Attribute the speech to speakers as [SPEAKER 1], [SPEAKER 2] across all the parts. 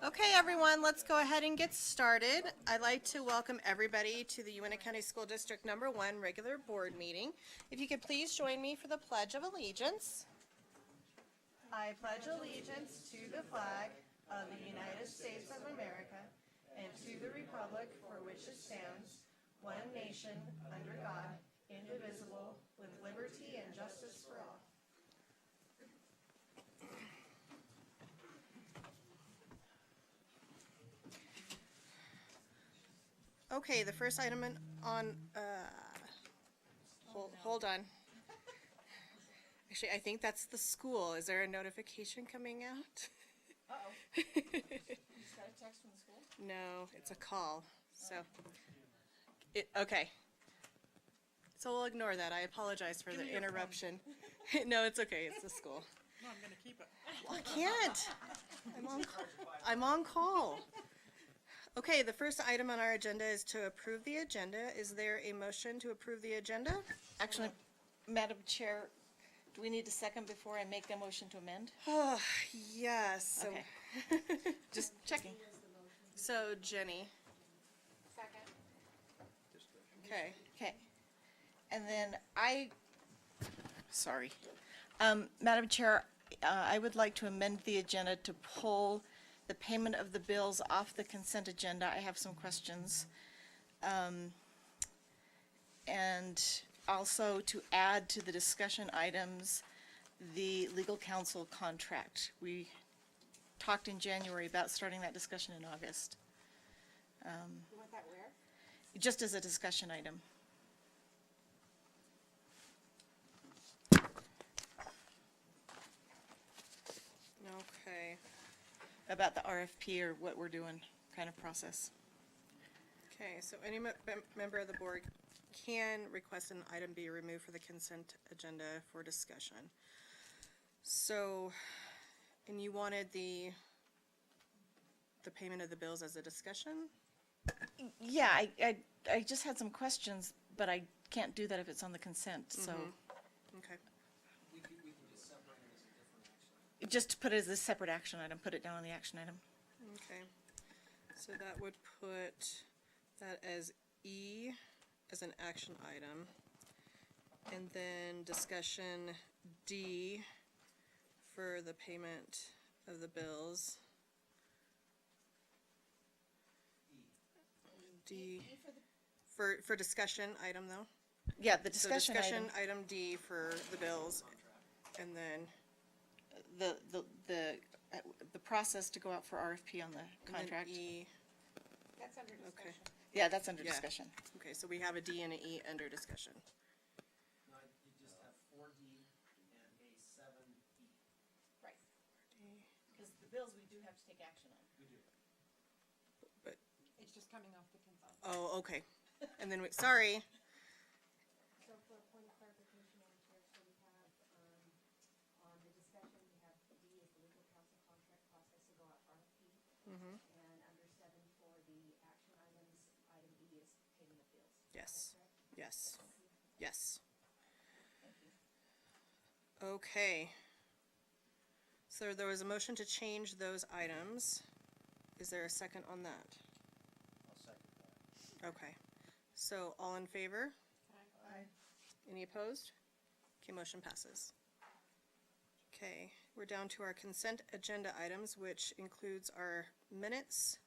[SPEAKER 1] Okay, everyone, let's go ahead and get started. I'd like to welcome everybody to the UNT County School District Number 1 regular board meeting. If you could please join me for the Pledge of Allegiance. I pledge allegiance to the flag of the United States of America and to the republic for which it stands, one nation, under God, indivisible, with liberty and justice for all. Okay, the first item on, hold on. Actually, I think that's the school. Is there a notification coming out?
[SPEAKER 2] Uh-oh. You just got a text from the school?
[SPEAKER 1] No, it's a call, so. Okay. So we'll ignore that. I apologize for the interruption. No, it's okay. It's the school.
[SPEAKER 2] No, I'm gonna keep it.
[SPEAKER 1] Well, I can't. I'm on call. Okay, the first item on our agenda is to approve the agenda. Is there a motion to approve the agenda? Actually, Madam Chair, do we need a second before I make the motion to amend? Oh, yes. So
[SPEAKER 2] Okay.
[SPEAKER 1] just checking. So Jenny.
[SPEAKER 2] Second.
[SPEAKER 1] Okay.
[SPEAKER 3] Okay, and then Madam Chair, I would like to amend the agenda to pull the payment of the bills off the consent agenda. I have some questions. And also to add to the discussion items, the legal counsel contract. We talked in January about starting that discussion in August,
[SPEAKER 2] You want that where?
[SPEAKER 3] just as a discussion item.
[SPEAKER 1] Okay.
[SPEAKER 3] About the RFP or what we're doing kind of process.
[SPEAKER 1] Okay, so any member of the board can request an item be removed for the consent agenda for discussion. So, and you wanted the payment of the bills as a discussion?
[SPEAKER 3] Yeah, I just had some questions, but I can't do that if it's on the consent, so.
[SPEAKER 1] Okay.
[SPEAKER 4] We can just separate it as a different action item.
[SPEAKER 3] Just put it as a separate action item, put it down on the action item.
[SPEAKER 1] Okay. So that would put that as E as an action item. And then discussion D for the payment of the bills. D for discussion item though.
[SPEAKER 3] Yeah, the
[SPEAKER 1] So
[SPEAKER 3] discussion
[SPEAKER 1] discussion
[SPEAKER 3] item,
[SPEAKER 1] item D for the bills. And then
[SPEAKER 3] the process to go out for RFP on the
[SPEAKER 1] and then
[SPEAKER 3] contract.
[SPEAKER 1] E.
[SPEAKER 2] That's under
[SPEAKER 1] Okay.
[SPEAKER 2] discussion.
[SPEAKER 3] Yeah, that's under
[SPEAKER 1] Yeah.
[SPEAKER 3] discussion.
[SPEAKER 1] Okay, so we have a D and an E under discussion.
[SPEAKER 4] Now, you just have 4D and a 7E.
[SPEAKER 2] Right. Because the bills we do have to take action on.
[SPEAKER 4] We do.
[SPEAKER 1] But,
[SPEAKER 2] It's just coming off the consent.
[SPEAKER 1] oh, okay. And then, sorry.
[SPEAKER 5] So for a point of clarification, Madam Chair, so we have, on the discussion, we have D is the legal counsel contract process to go out for RFP.
[SPEAKER 1] Mhm.
[SPEAKER 5] And under 7 for the action items, item E is payment of bills.
[SPEAKER 1] Yes,
[SPEAKER 5] Correct?
[SPEAKER 1] yes, yes. Okay. So there was a motion to change those items. Is there a second on that?
[SPEAKER 4] I'll second that.
[SPEAKER 1] Okay. So all in favor?
[SPEAKER 2] Aye.
[SPEAKER 1] Any opposed? Okay, motion passes. Okay, we're down to our consent agenda items, which includes our minutes,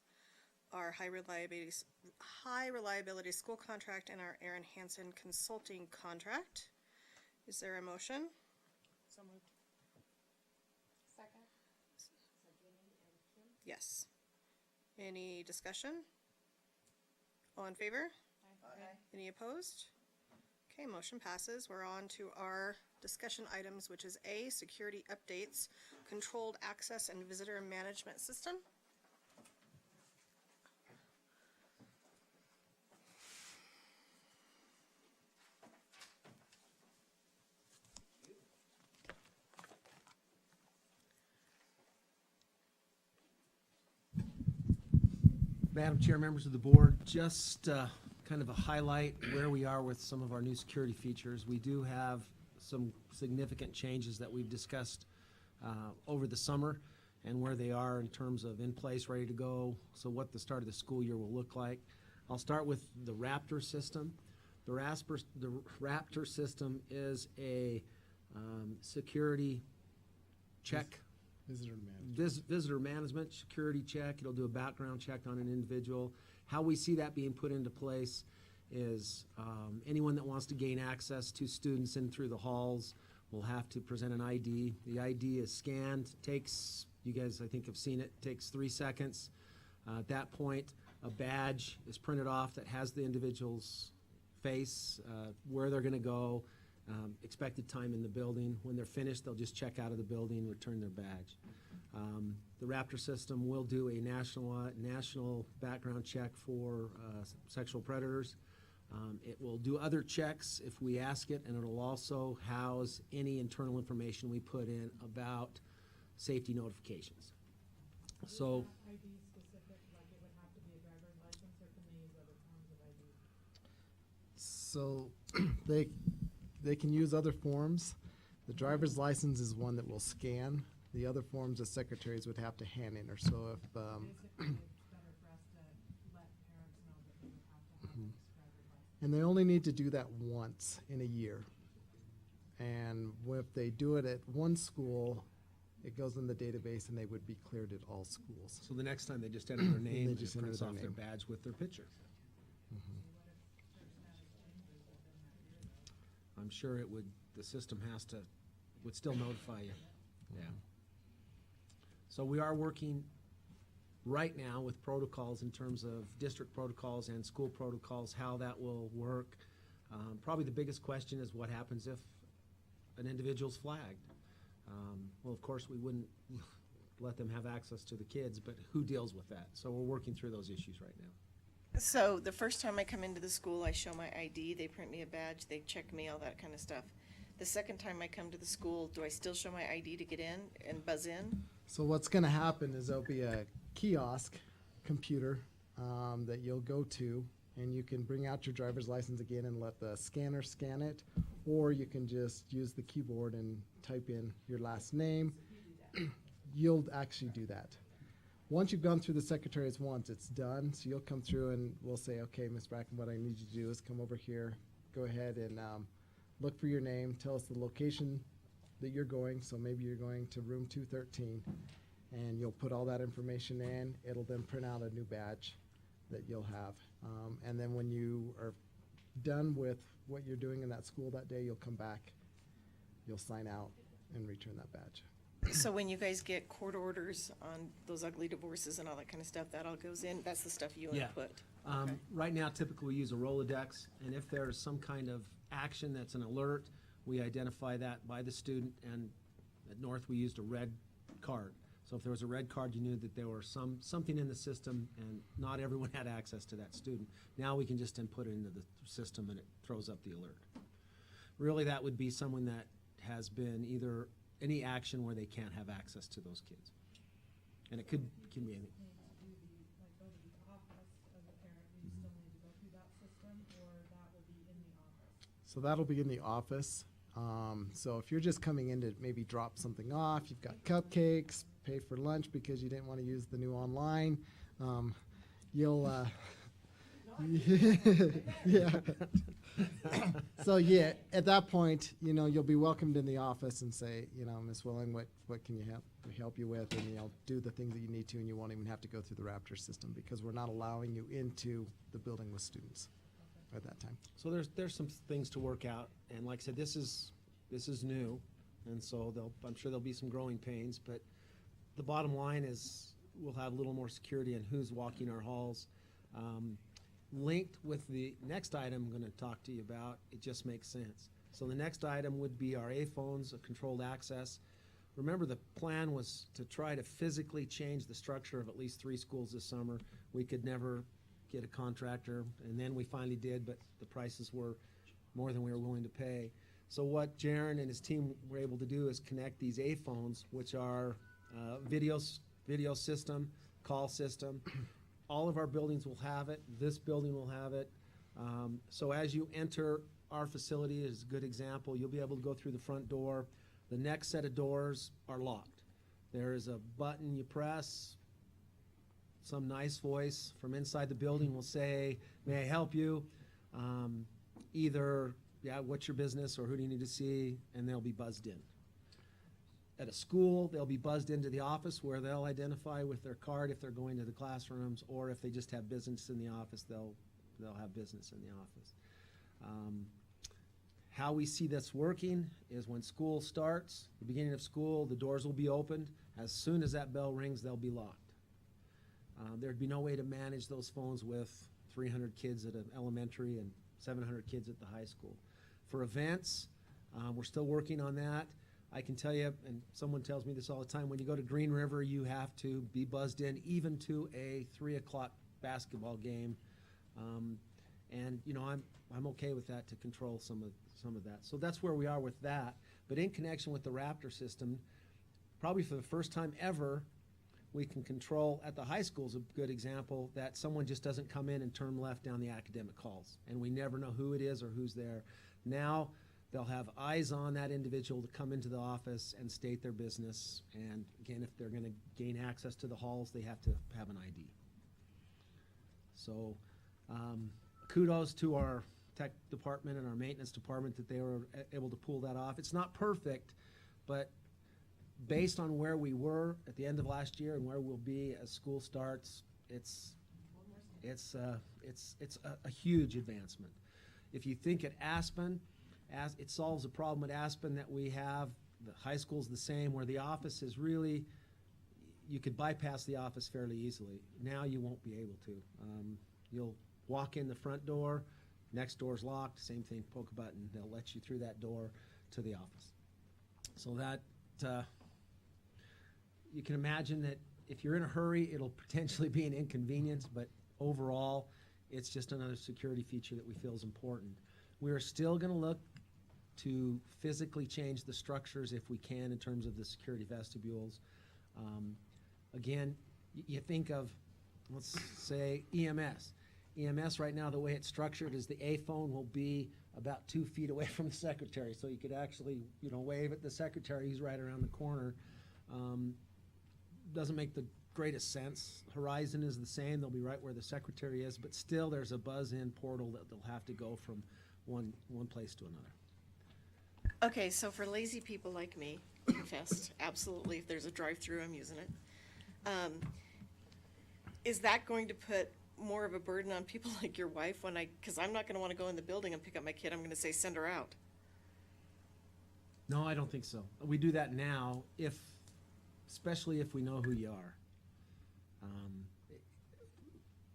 [SPEAKER 1] our high reliability school contract, and our Aaron Hansen consulting contract. Is there a motion?
[SPEAKER 2] So moved. Second.
[SPEAKER 5] So Jenny and Kim?
[SPEAKER 1] Yes. Any discussion? All in favor?
[SPEAKER 2] Aye.
[SPEAKER 1] Any opposed? Okay, motion passes. We're on to our discussion items, which is A, security updates, controlled access and visitor management system.
[SPEAKER 4] Madam Chair, members of the board, just kind of a highlight where we are with some of our new security features. We do have some significant changes that we've discussed over the summer, and where they are in terms of in place, ready to go, so what the start of the school year will look like. I'll start with the Raptor system. The Raptor system is a security check. Visitor management, security check. It'll do a background check on an individual. How we see that being put into place is anyone that wants to gain access to students in through the halls will have to present an ID. The ID is scanned, takes, you guys I think have seen it, takes 3 seconds. At that point, a badge is printed off that has the individual's face, where they're gonna go, expected time in the building. When they're finished, they'll just check out of the building, return their badge. The Raptor system will do a national background check for sexual predators. It will do other checks if we ask it, and it'll also house any internal information we put in about safety notifications. So,
[SPEAKER 6] ID specific, like it would have to be a driver's license, or can they use other forms of ID?
[SPEAKER 7] So they can use other forms. The driver's license is one that will scan. The other forms the secretaries would have to hand in, or so if,
[SPEAKER 6] Basically, it's better for us to let parents know that they would have to have this driver's license.
[SPEAKER 7] and they only need to do that once in a year. And if they do it at one school, it goes in the database and they would be cleared at all schools.
[SPEAKER 4] so the next time they just enter their name,
[SPEAKER 7] They
[SPEAKER 4] and
[SPEAKER 7] just
[SPEAKER 4] it prints
[SPEAKER 7] enter
[SPEAKER 4] off
[SPEAKER 7] their
[SPEAKER 4] their
[SPEAKER 7] name.
[SPEAKER 4] badge with their picture. I'm sure it would, the system would still notify you. Yeah. So we are working right now with protocols in terms of district protocols and school protocols, how that will work. Probably the biggest question is what happens if an individual's flagged? Well, of course, we wouldn't let them have access to the kids, but who deals with that? So we're working through those issues right now.
[SPEAKER 3] So the first time I come into the school, I show my ID, they print me a badge, they check me, all that kind of stuff. The second time I come to the school, do I still show my ID to get in and buzz in?
[SPEAKER 7] So what's gonna happen is there'll be a kiosk computer that you'll go to, and you can bring out your driver's license again and let the scanner scan it, or you can just use the keyboard and type in your last name. You'll actually do that. Once you've gone through the secretaries once, it's done, so you'll come through and we'll say, okay, Ms. Bracken, what I need you to do is come over here, go ahead and look for your name, tell us the location that you're going, so maybe you're going to room 213, and you'll put all that information in. It'll then print out a new badge that you'll have. And then when you are done with what you're doing in that school that day, you'll come back, you'll sign out and return that badge.
[SPEAKER 3] So when you guys get court orders on those ugly divorces and all that kind of stuff, that all goes in, that's the stuff you
[SPEAKER 4] Yeah.
[SPEAKER 3] input? Okay.
[SPEAKER 4] Right now, typically we use a Rolodex, and if there's some kind of action that's an alert, we identify that by the student, and at North, we used a red card. So if there was a red card, you knew that there was something in the system, and not everyone had access to that student. Now we can just input it into the system, and it throws up the alert. Really, that would be someone that has been either any action where they can't have access to those kids. And it can be anything.
[SPEAKER 6] Need to do go to the office as a parent, do you still need to go through that system, or that will be in the office?
[SPEAKER 7] So that'll be in the office. So if you're just coming in to maybe drop something off, you've got cupcakes, pay for lunch because you didn't want to use the new online, you'll, yeah. So yeah, at that point, you'll be welcomed in the office and say, Ms. Willing, what can you help you with? And do the things that you need to, and you won't even have to go through the Raptor system because we're not allowing you into the building with students at that time.
[SPEAKER 4] So there's some things to work out, and like I said, this is new, and so I'm sure there'll be some growing pains, but the bottom line is we'll have a little more security in who's walking our halls. Linked with the next item I'm going to talk to you about, it just makes sense. So the next item would be our A phones, a controlled access. Remember, the plan was to try to physically change the structure of at least 3 schools this summer. We could never get a contractor, and then we finally did, but the prices were more than we were willing to pay. So what Jaron and his team were able to do is connect these A phones, which are video system, call system. All of our buildings will have it. This building will have it. So as you enter our facility, is a good example, you'll be able to go through the front door. The next set of doors are locked. There is a button you press. Some nice voice from inside the building will say, "May I help you?" Either, "Yeah, what's your business?" or "Who do you need to see?" And they'll be buzzed in. At a school, they'll be buzzed into the office where they'll identify with their card if they're going to the classrooms, or if they just have business in the office, they'll have business in the office. How we see this working is when school starts, the beginning of school, the doors will be opened. As soon as that bell rings, they'll be locked. There'd be no way to manage those phones with 300 kids at an elementary and 700 kids at the high school. For events, we're still working on that. I can tell you, and someone tells me this all the time, when you go to Green River, you have to be buzzed in even to a 3 o'clock basketball game. And you know, I'm okay with that to control some of that. So that's where we are with that. But in connection with the Raptor system, probably for the first time ever, we can control, at the high school is a good example, that someone just doesn't come in and turn left down the academic halls. And we never know who it is or who's there. Now they'll have eyes on that individual to come into the office and state their business. And again, if they're going to gain access to the halls, they have to have an ID. So kudos to our tech department and our maintenance department that they were able to pull that off. It's not perfect, but based on where we were at the end of last year and where we'll be as school starts, it's a huge advancement. If you think at Aspen, as it solves a problem at Aspen that we have, the high school's the same, where the office is really, you could bypass the office fairly easily. Now you won't be able to. You'll walk in the front door, next door's locked, same thing, poke a button, they'll let you through that door to the office. So that, you can imagine that if you're in a hurry, it'll potentially be an inconvenience, but overall, it's just another security feature that we feel is important. We're still going to look to physically change the structures if we can in terms of the security vestibules. Again, you think of, let's say, EMS. EMS right now, the way it's structured is the A phone will be about 2 feet away from the secretary, so you could actually, you know, wave at the secretary, he's right around the corner. Doesn't make the greatest sense. Horizon is the same, they'll be right where the secretary is, but still there's a buzz-in portal that they'll have to go from one place to another.
[SPEAKER 3] Okay, so for lazy people like me, confessed, absolutely, if there's a drive-through, I'm using it. Is that going to put more of a burden on people like your wife because I'm not gonna wanna go in the building and pick up my kid, I'm gonna say, send her out?
[SPEAKER 4] No, I don't think so. We do that now, especially if we know who you are.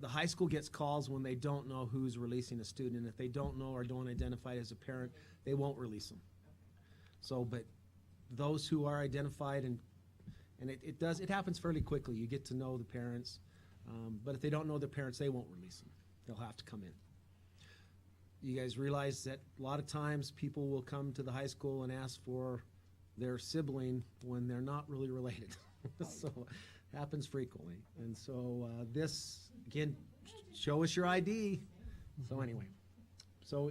[SPEAKER 4] The high school gets calls when they don't know who's releasing a student, and if they don't know or don't identify as a parent, they won't release them. So, but those who are identified, and it happens fairly quickly. You get to know the parents, but if they don't know the parents, they won't release them. They'll have to come in. You guys realize that a lot of times people will come to the high school and ask for their sibling when they're not really related. So it happens frequently. And so this, again, show us your ID. So anyway, so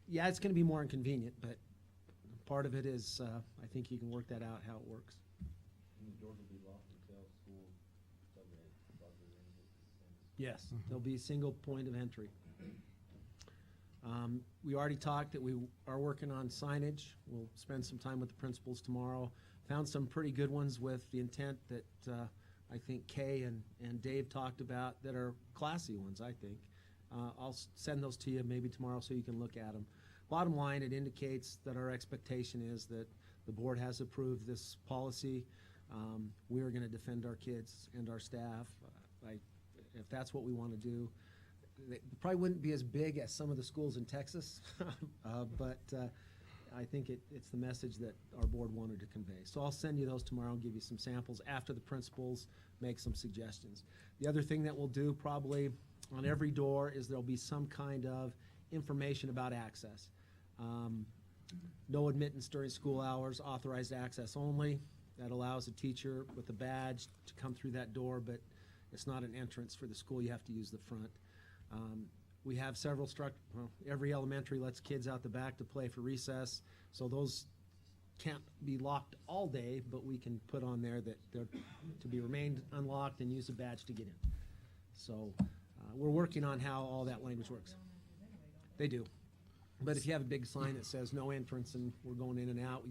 [SPEAKER 4] yeah, it's going to be more inconvenient, but part of it is I think you can work that out, how it works.
[SPEAKER 8] And the doors will be locked until school starts.
[SPEAKER 4] Yes, there'll be a single point of entry. We already talked that we are working on signage. We'll spend some time with the principals tomorrow. Found some pretty good ones with the intent that I think Kay and Dave talked about that are classy ones, I think. I'll send those to you maybe tomorrow so you can look at them. Bottom line, it indicates that our expectation is that the board has approved this policy. We are going to defend our kids and our staff. If that's what we want to do. They probably wouldn't be as big as some of the schools in Texas, but I think it's the message that our board wanted to convey. So I'll send you those tomorrow and give you some samples after the principals make some suggestions. The other thing that we'll do probably on every door is there'll be some kind of information about access. No admittance during school hours, authorized access only. That allows a teacher with a badge to come through that door, but it's not an entrance for the school. You have to use the front. We have several every elementary lets kids out the back to play for recess. So those can't be locked all day, but we can put on there that they're to be remained unlocked and use a badge to get in. So, we're working on how all that language works. They do. But if you have a big sign that says no entrance and we're going in and out,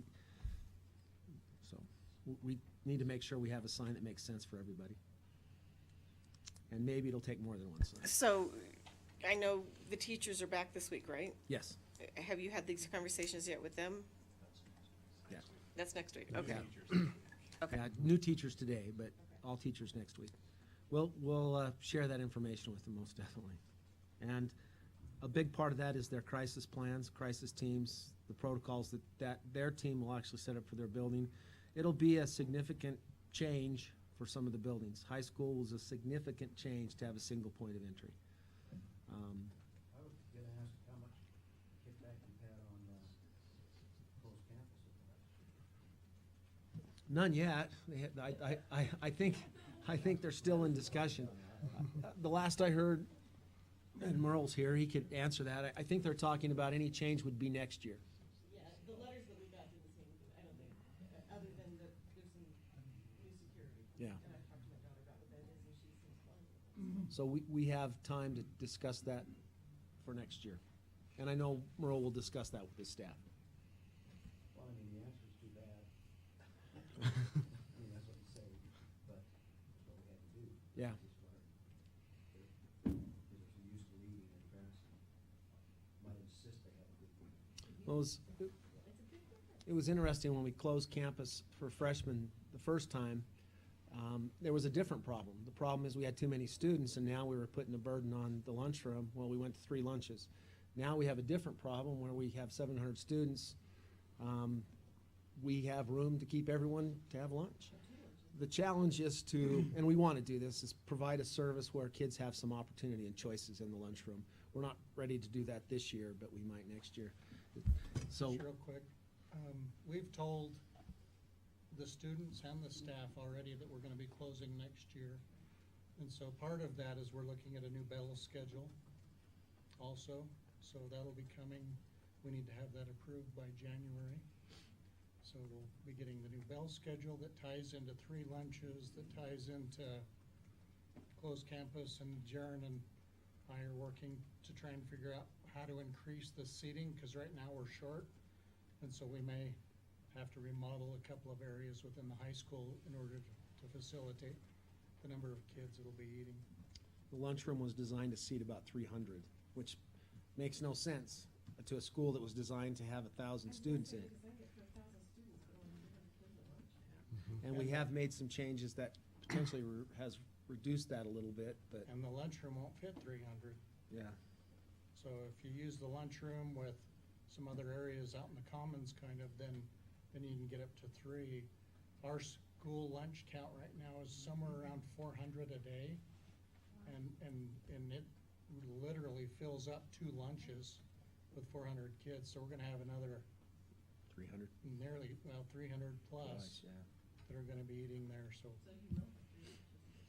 [SPEAKER 4] we need to make sure we have a sign that makes sense for everybody. And maybe it'll take more than one sign.
[SPEAKER 1] So, I know the teachers are back this week, right?
[SPEAKER 4] Yes.
[SPEAKER 1] Have you had these conversations yet with them?
[SPEAKER 4] Yeah.
[SPEAKER 1] That's next week, okay. Okay.
[SPEAKER 4] Yeah, new teachers today, but all teachers next week. We'll share that information with them most definitely. And a big part of that is their crisis plans, crisis teams, the protocols that their team will actually set up for their building. It'll be a significant change for some of the buildings. High school was a significant change to have a single point of entry.
[SPEAKER 8] I was gonna ask how much kickback you had on, closed campus.
[SPEAKER 4] None yet. I think they're still in discussion. The last I heard, and Merle's here, he could answer that. I think they're talking about any change would be next year.
[SPEAKER 2] Yeah, the letters that we got did the same thing, I don't think, other than that there's some new security.
[SPEAKER 4] Yeah.
[SPEAKER 2] And I've talked to my daughter about what that is, and she seems fine.
[SPEAKER 4] So we have time to discuss that for next year. And I know Merle will discuss that with his staff.
[SPEAKER 8] Well, I mean, the answer's too bad. I mean, that's what you say, but that's what we had to do.
[SPEAKER 4] Yeah.
[SPEAKER 8] Just learn. Because they're so used to reading and parents might insist they have a good one.
[SPEAKER 4] Well, it was interesting when we closed campus for freshmen the first time, there was a different problem. The problem is we had too many students and now we were putting a burden on the lunchroom. Well, we went to 3 lunches. Now we have a different problem where we have 700 students. We have room to keep everyone to have lunch. The challenge is to, and we want to do this, is provide a service where kids have some opportunity and choices in the lunchroom. We're not ready to do that this year, but we might next year. So,
[SPEAKER 9] Just real quick, we've told the students and the staff already that we're gonna be closing next year. And so part of that is we're looking at a new bell schedule also, so that'll be coming. We need to have that approved by January. So we'll be getting the new bell schedule that ties into 3 lunches, that ties into closed campus, and Jaren and I are working to try and figure out how to increase the seating, because right now we're short. And so we may have to remodel a couple of areas within the high school in order to facilitate the number of kids that'll be eating.
[SPEAKER 4] the lunchroom was designed to seat about 300, which makes no sense to a school that was designed to have 1,000 students in it. And we have made some changes that potentially has reduced that a little bit, but,
[SPEAKER 9] And the lunchroom won't fit 300.
[SPEAKER 4] yeah.
[SPEAKER 9] So if you use the lunchroom with some other areas out in the commons kind of, then you can get up to 3. Our school lunch count right now is somewhere around 400 a day. And it literally fills up 2 lunches with 400 kids. So we're gonna have another
[SPEAKER 4] 300
[SPEAKER 9] nearly, 300 plus
[SPEAKER 4] yeah.
[SPEAKER 9] that are gonna be eating there, so.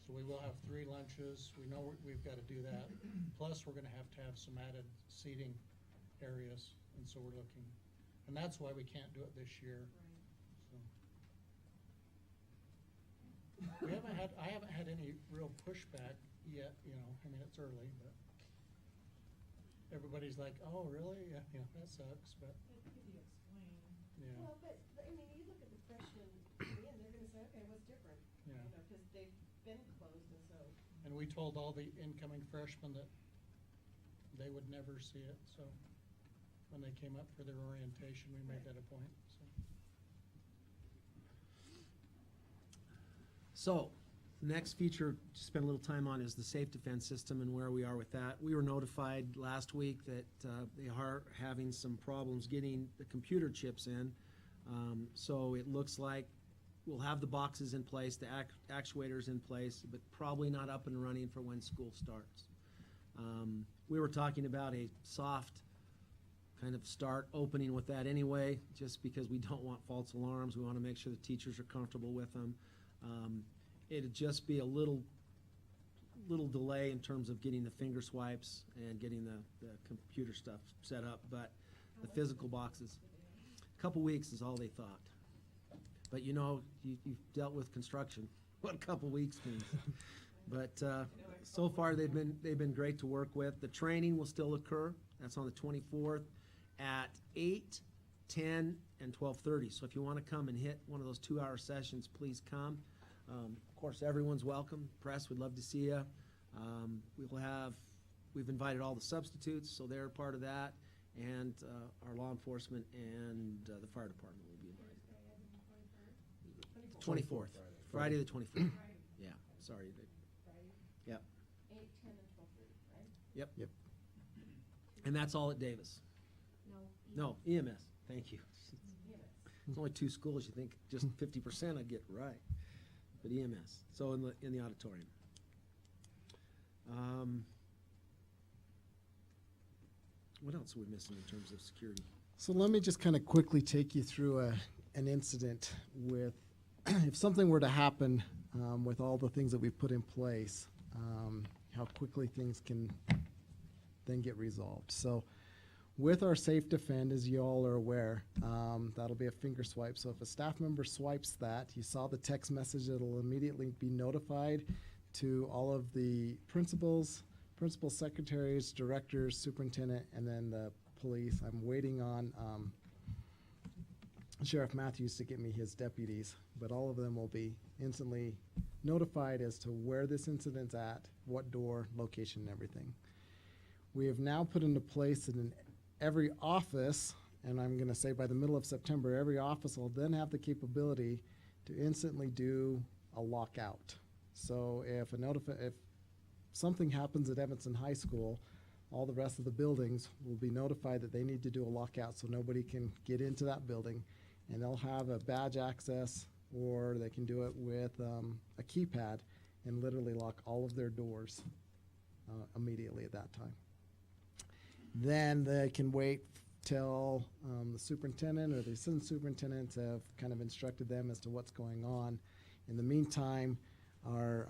[SPEAKER 9] So we will have 3 lunches. We know we've gotta do that. Plus, we're gonna have some added seating areas, and so we're looking. And that's why we can't do it this year. So. I haven't had any real pushback yet, I mean, it's early, but everybody's like, oh, really? Yeah, that sucks, but, yeah.
[SPEAKER 2] Well, but, I mean, you look at the freshmen, again, they're gonna say, okay, what's different?
[SPEAKER 9] Yeah.
[SPEAKER 2] Cause they've been closed, and so.
[SPEAKER 9] And we told all the incoming freshmen that they would never see it, so when they came up for their orientation, we made that a point, so.
[SPEAKER 4] So, the next feature to spend a little time on is the safe defense system and where we are with that. We were notified last week that they are having some problems getting the computer chips in. So it looks like we'll have the boxes in place, the actuators in place, but probably not up and running for when school starts. We were talking about a soft kind of start opening with that anyway, just because we don't want false alarms. We want to make sure the teachers are comfortable with them. It'd just be a little delay in terms of getting the finger swipes and getting the computer stuff set up, but the physical boxes. A couple weeks is all they thought. But you know, you've dealt with construction, what a couple weeks means. But so far, they've been great to work with. The training will still occur. That's on the 24th at 8, 10, and 12:30. So if you want to come and hit one of those 2-hour sessions, please come. Of course, everyone's welcome. Press, we'd love to see you. We've invited all the substitutes, so they're part of that, and our law enforcement and the fire department will be invited. 24th, Friday the 24th. Yeah, sorry. Yep.
[SPEAKER 2] 8, 10, and 12:30, right?
[SPEAKER 4] Yep.
[SPEAKER 7] Yep.
[SPEAKER 4] And that's all at Davis. No, EMS, thank you. There's only 2 schools, you think just 50% I'd get right. But EMS, so in the auditorium. What else are we missing in terms of security?
[SPEAKER 7] So let me just kind of quickly take you through an incident with, if something were to happen with all the things that we've put in place, how quickly things can then get resolved. So with our Safe Defend, as you all are aware, that'll be a finger swipe. So if a staff member swipes that, you saw the text message, it'll immediately be notified to all of the principals, principal secretaries, directors, superintendent, and then the police. I'm waiting on Sheriff Matthews to get me his deputies, but all of them will be instantly notified as to where this incident's at, what door, location, and everything. We have now put into place that in every office, and I'm going to say by the middle of September, every office will then have the capability to instantly do a lockout. So if something happens at Evanston High School, all the rest of the buildings will be notified that they need to do a lockout so nobody can get into that building, and they'll have a badge access, or they can do it with a keypad and literally lock all of their doors immediately at that time. Then they can wait till the superintendent or the assistant superintendents have kind of instructed them as to what's going on. In the meantime, our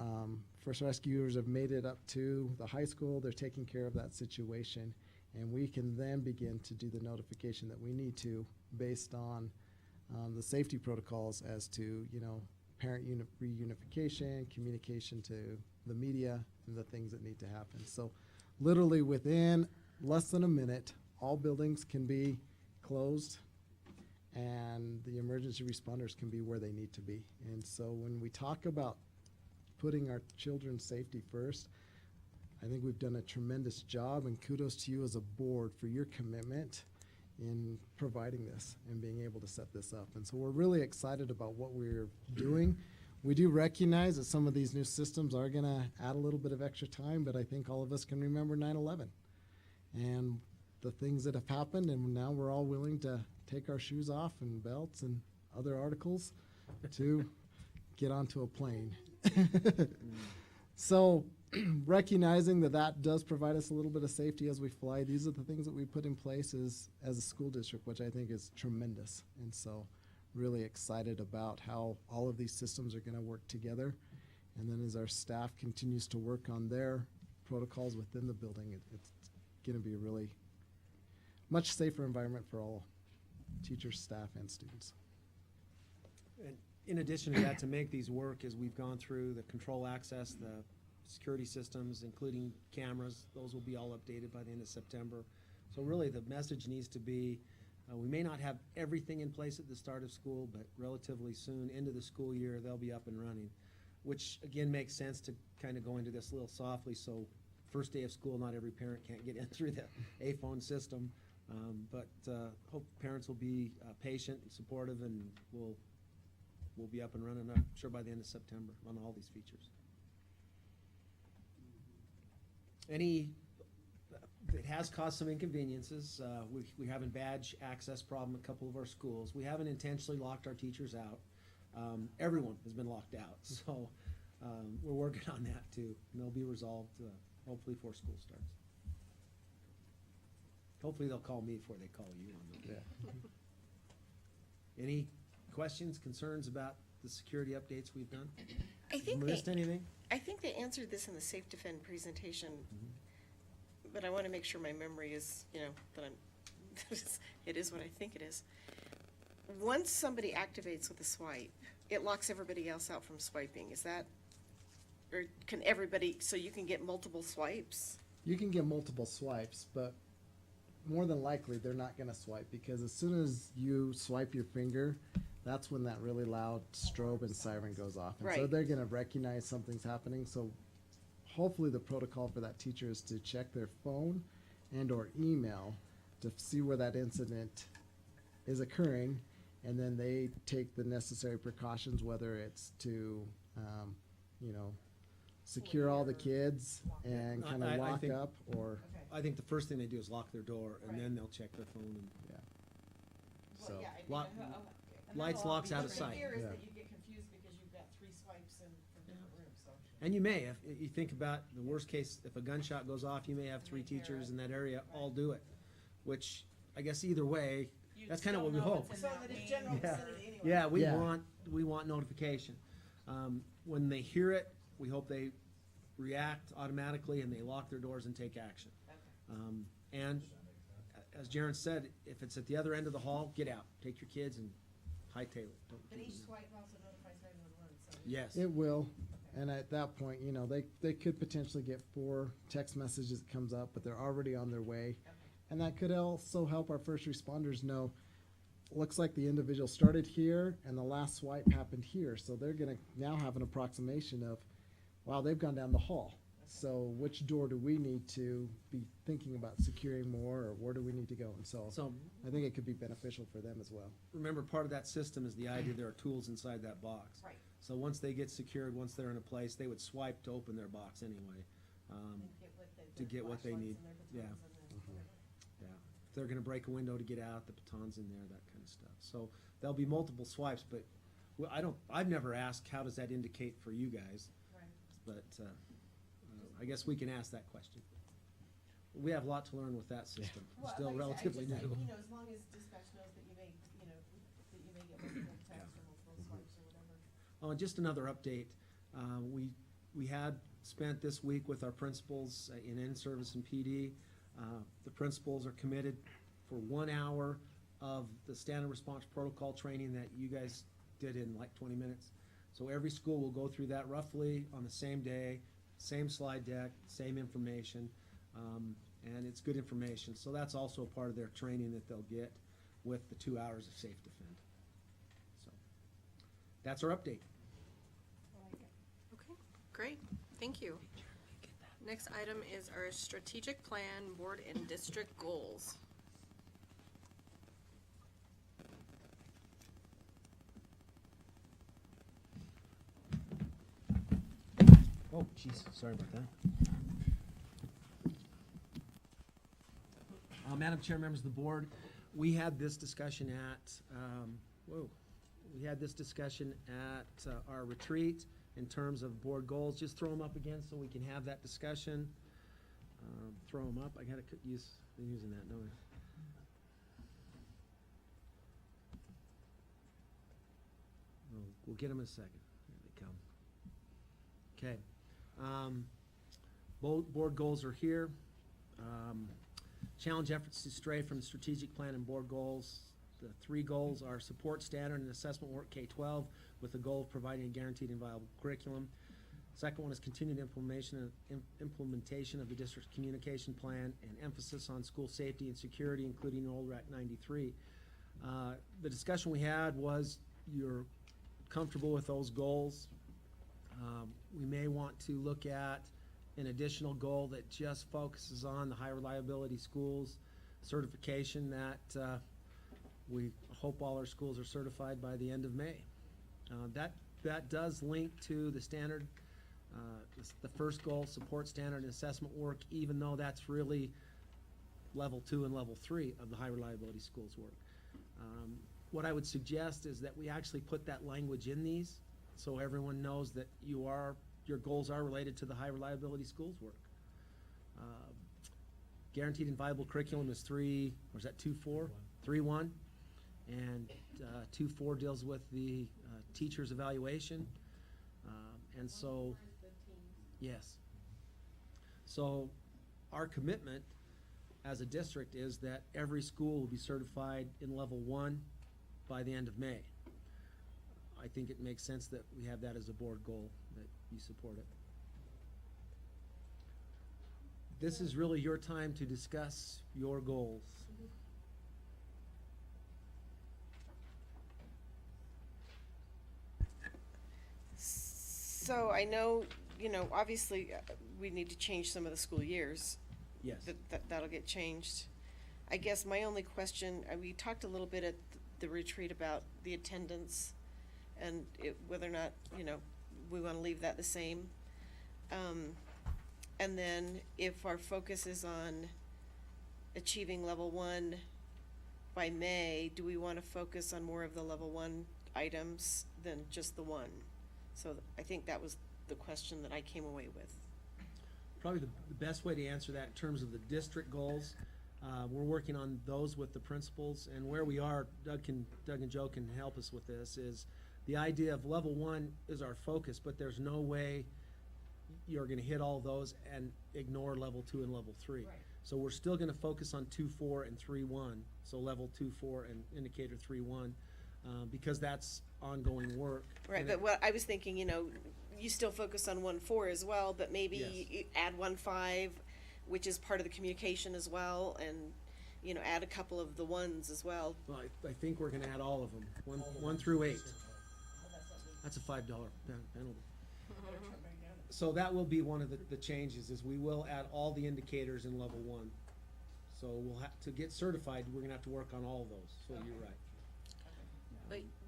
[SPEAKER 7] first rescuers have made it up to the high school. They're taking care of that situation, and we can then begin to do the notification that we need to based on the safety protocols as to, you know, parent reunification, communication to the media, and the things that need to happen. So literally within less than a minute, all buildings can be closed and the emergency responders can be where they need to be. And so when we talk about putting our children's safety first, I think we've done a tremendous job, and kudos to you as a board for your commitment in providing this and being able to set this up. And so we're really excited about what we're doing. We do recognize that some of these new systems are going to add a little bit of extra time, but I think all of us can remember 9/11 and the things that have happened, and now we're all willing to take our shoes off and belts and other articles to get onto a plane. So recognizing that that does provide us a little bit of safety as we fly, these are the things that we put in place as a school district, which I think is tremendous. And so really excited about how all of these systems are going to work together. And then as our staff continues to work on their protocols within the building, it's going to be a really much safer environment for all teachers, staff, and students.
[SPEAKER 4] And in addition to that, to make these work, as we've gone through the control access, the security systems, including cameras, those will be all updated by the end of September. So really the message needs to be, we may not have everything in place at the start of school, but relatively soon into the school year, they'll be up and running, which again makes sense to kind of go into this a little softly. So first day of school, not every parent can't get in through the A-phone system, but hope parents will be patient and supportive, and we'll be up and running, I'm sure, by the end of September on all these features. It has caused some inconveniences. We have a badge access problem at a couple of our schools. We haven't intentionally locked our teachers out. Everyone has been locked out, so we're working on that too, and they'll be resolved hopefully before school starts. Hopefully they'll call me before they call you on them. Any questions, concerns about the security updates we've done?
[SPEAKER 3] I think
[SPEAKER 4] Missed anything?
[SPEAKER 3] I think they answered this in the Safe Defend presentation, but I want to make sure my memory is, you know, that it is what I think it is. once somebody activates with a swipe, it locks everybody else out from swiping, is that? Or can everybody, so you can get multiple swipes?
[SPEAKER 7] You can get multiple swipes, but more than likely they're not going to swipe, because as soon as you swipe your finger, that's when that really loud strobe and siren goes off. And so
[SPEAKER 3] Right.
[SPEAKER 7] they're going to recognize something's happening. So hopefully the protocol for that teacher is to check their phone and or email to see where that incident is occurring, and then they take the necessary precautions, whether it's to, you know, secure all the kids and kind
[SPEAKER 4] I
[SPEAKER 7] of lock
[SPEAKER 4] think-
[SPEAKER 7] up, or,
[SPEAKER 2] Okay.
[SPEAKER 4] I think the first thing they do is lock their door, and
[SPEAKER 2] Right.
[SPEAKER 4] then they'll check their phone. And
[SPEAKER 7] yeah.
[SPEAKER 2] Well,
[SPEAKER 7] So,
[SPEAKER 2] yeah, I mean,
[SPEAKER 4] Lock-
[SPEAKER 2] okay. And
[SPEAKER 4] lights,
[SPEAKER 2] that'll all
[SPEAKER 4] locks
[SPEAKER 2] be-
[SPEAKER 4] out of
[SPEAKER 2] the
[SPEAKER 4] sight.
[SPEAKER 2] fear is
[SPEAKER 7] Yeah.
[SPEAKER 2] that you get confused because you've got 3 swipes in from different rooms, so.
[SPEAKER 4] And you may, if you think about the worst case, if a gunshot goes off, you may have 3 teachers in that area all do it, which I guess either way,
[SPEAKER 6] You
[SPEAKER 4] that's kind of what we
[SPEAKER 6] still know
[SPEAKER 4] hope.
[SPEAKER 6] it's
[SPEAKER 2] So
[SPEAKER 6] in
[SPEAKER 2] that it's
[SPEAKER 6] main-
[SPEAKER 2] general
[SPEAKER 4] Yeah.
[SPEAKER 2] vicinity anyway.
[SPEAKER 4] Yeah,
[SPEAKER 7] Yeah.
[SPEAKER 4] we want notification. When they hear it, we hope they react automatically and they lock their doors and take action.
[SPEAKER 2] Okay.
[SPEAKER 4] And as Jaren said, if it's at the other end of the hall, get out, take your kids and hightail it. Don't
[SPEAKER 2] But
[SPEAKER 4] keep
[SPEAKER 2] each
[SPEAKER 4] them.
[SPEAKER 2] swipe also notifies 911, so.
[SPEAKER 4] Yes.
[SPEAKER 7] it will. And at that point, you know, they could potentially get 4 text messages that comes up, but they're already on their way.
[SPEAKER 2] Okay.
[SPEAKER 7] And that could also help our first responders know, looks like the individual started here and the last swipe happened here. So they're gonna now have an approximation of, wow, they've gone down the hall. So which door do we need to be thinking about securing more, or where do we need to go? And so
[SPEAKER 4] So
[SPEAKER 7] I think it could be beneficial for them as well.
[SPEAKER 4] remember, part of that system is the idea there are tools inside that box.
[SPEAKER 2] Right.
[SPEAKER 4] So once they get secured, once they're in a place, they would swipe to open their box anyway.
[SPEAKER 2] And get what they-
[SPEAKER 4] To
[SPEAKER 2] their
[SPEAKER 4] get what they
[SPEAKER 2] flashlights
[SPEAKER 4] need.
[SPEAKER 2] and their
[SPEAKER 4] Yeah.
[SPEAKER 2] batons and their whatever.
[SPEAKER 4] Yeah, if they're gonna break a window to get out, the baton's in there, that kind of stuff. So there'll be multiple swipes, but I've never asked, how does that indicate for you guys?
[SPEAKER 2] Right.
[SPEAKER 4] But, I guess we can ask that question. We have a lot to learn with that system. We're
[SPEAKER 2] Well,
[SPEAKER 4] still
[SPEAKER 2] like I said,
[SPEAKER 4] relatively new.
[SPEAKER 2] You know, as long as dispatch knows that you may, you know, that you may get multiple texts or multiple swipes or whatever.
[SPEAKER 4] Oh, and just another update, we had spent this week with our principals in in-service and PD. The principals are committed for 1 hour of the standard response protocol training that you guys did in like 20 minutes. So every school will go through that roughly on the same day, same slide deck, same information, and it's good information. So that's also a part of their training that they'll get with the 2 hours of Safe Defend. So that's our update.
[SPEAKER 1] Okay, great, thank you. Next item is our strategic plan, board and district goals.
[SPEAKER 4] Oh, jeez, sorry about that. Madam Chair, members of the board, we had this discussion at, we had this discussion at our retreat in terms of board goals. Just throw them up again so we can have that discussion. Throw them up. I gotta use, been using that, don't I? We'll get them in a second. Here they come. Okay. Board goals are here. Challenge efforts to stray from the strategic plan and board goals. The 3 goals are support standard and assessment work K-12 with the goal of providing a guaranteed and viable curriculum. Second one is continued implementation of the district's communication plan and emphasis on school safety and security, including Old Act 93. The discussion we had was, you're comfortable with those goals. We may want to look at an additional goal that just focuses on the high reliability schools certification that we hope all our schools are certified by the end of May. That does link to the standard, the first goal, support standard and assessment work, even though that's really level 2 and level 3 of the high reliability schools work. What I would suggest is that we actually put that language in these so everyone knows that your goals are related to the high reliability schools work. Guaranteed and viable curriculum is 3, or is that 2-4? 3-1. And 2-4 deals with the teacher's evaluation. And so, yes. So our commitment as a district is that every school will be certified in level 1 by the end of May. I think it makes sense that we have that as a board goal, that you support it. This is really your time to discuss your goals.
[SPEAKER 3] So I know, obviously, we need to change some of the school years.
[SPEAKER 4] Yes.
[SPEAKER 3] That'll get changed. I guess my only question, we talked a little bit at the retreat about the attendance and whether or not, we want to leave that the same. And then if our focus is on achieving level 1 by May, do we want to focus on more of the level 1 items than just the one? So I think that was the question that I came away with.
[SPEAKER 4] Probably the best way to answer that in terms of the district goals, we're working on those with the principals, and where we are, Doug and Joe can help us with this, is the idea of level 1 is our focus, but there's no way you're gonna hit all those and ignore level 2 and level 3.
[SPEAKER 2] Right.
[SPEAKER 4] So we're still gonna focus on 2-4 and 3-1, so level 2-4 and indicator 3-1, because that's ongoing work.
[SPEAKER 3] Right,
[SPEAKER 4] And
[SPEAKER 3] but
[SPEAKER 4] it-
[SPEAKER 3] what I was thinking, you still focus on 1-4 as well, but maybe
[SPEAKER 4] Yes.
[SPEAKER 3] you add 1-5, which is part of the communication as well, and, add a couple of the ones as well.
[SPEAKER 4] Well, I think we're gonna add all of them,
[SPEAKER 9] All the
[SPEAKER 4] 1
[SPEAKER 9] ones
[SPEAKER 4] through
[SPEAKER 9] that
[SPEAKER 4] 8.
[SPEAKER 9] sit there.
[SPEAKER 2] Oh, that's not me.
[SPEAKER 4] That's a $5 penalty.
[SPEAKER 2] Better turn back down.
[SPEAKER 4] So that will be one of the changes, is we will add all the indicators in level 1. So we'll have, to get certified, we're gonna have to work on all of those, so you're right.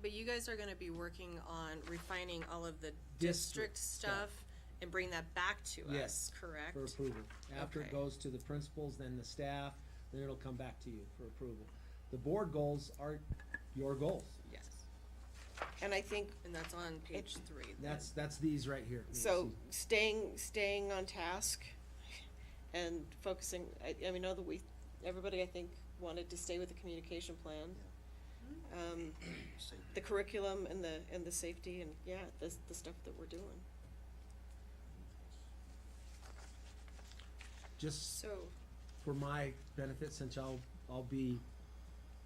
[SPEAKER 1] But you guys are gonna be working on refining all of the
[SPEAKER 4] District
[SPEAKER 1] district stuff and bring that back to
[SPEAKER 4] Yes,
[SPEAKER 1] us, correct?
[SPEAKER 4] For approval. After it
[SPEAKER 1] Okay.
[SPEAKER 4] goes to the principals, then the staff, then it'll come back to you for approval. The board goals are your goals.
[SPEAKER 1] Yes,
[SPEAKER 3] And I think,
[SPEAKER 1] and that's on page 3.
[SPEAKER 4] That's these right here.
[SPEAKER 3] so staying on task and focusing, I know that everybody, I think, wanted to stay with the communication plan. The curriculum and the safety and, the stuff that we're doing.
[SPEAKER 4] Just
[SPEAKER 1] So,
[SPEAKER 4] for my benefit, since I'll be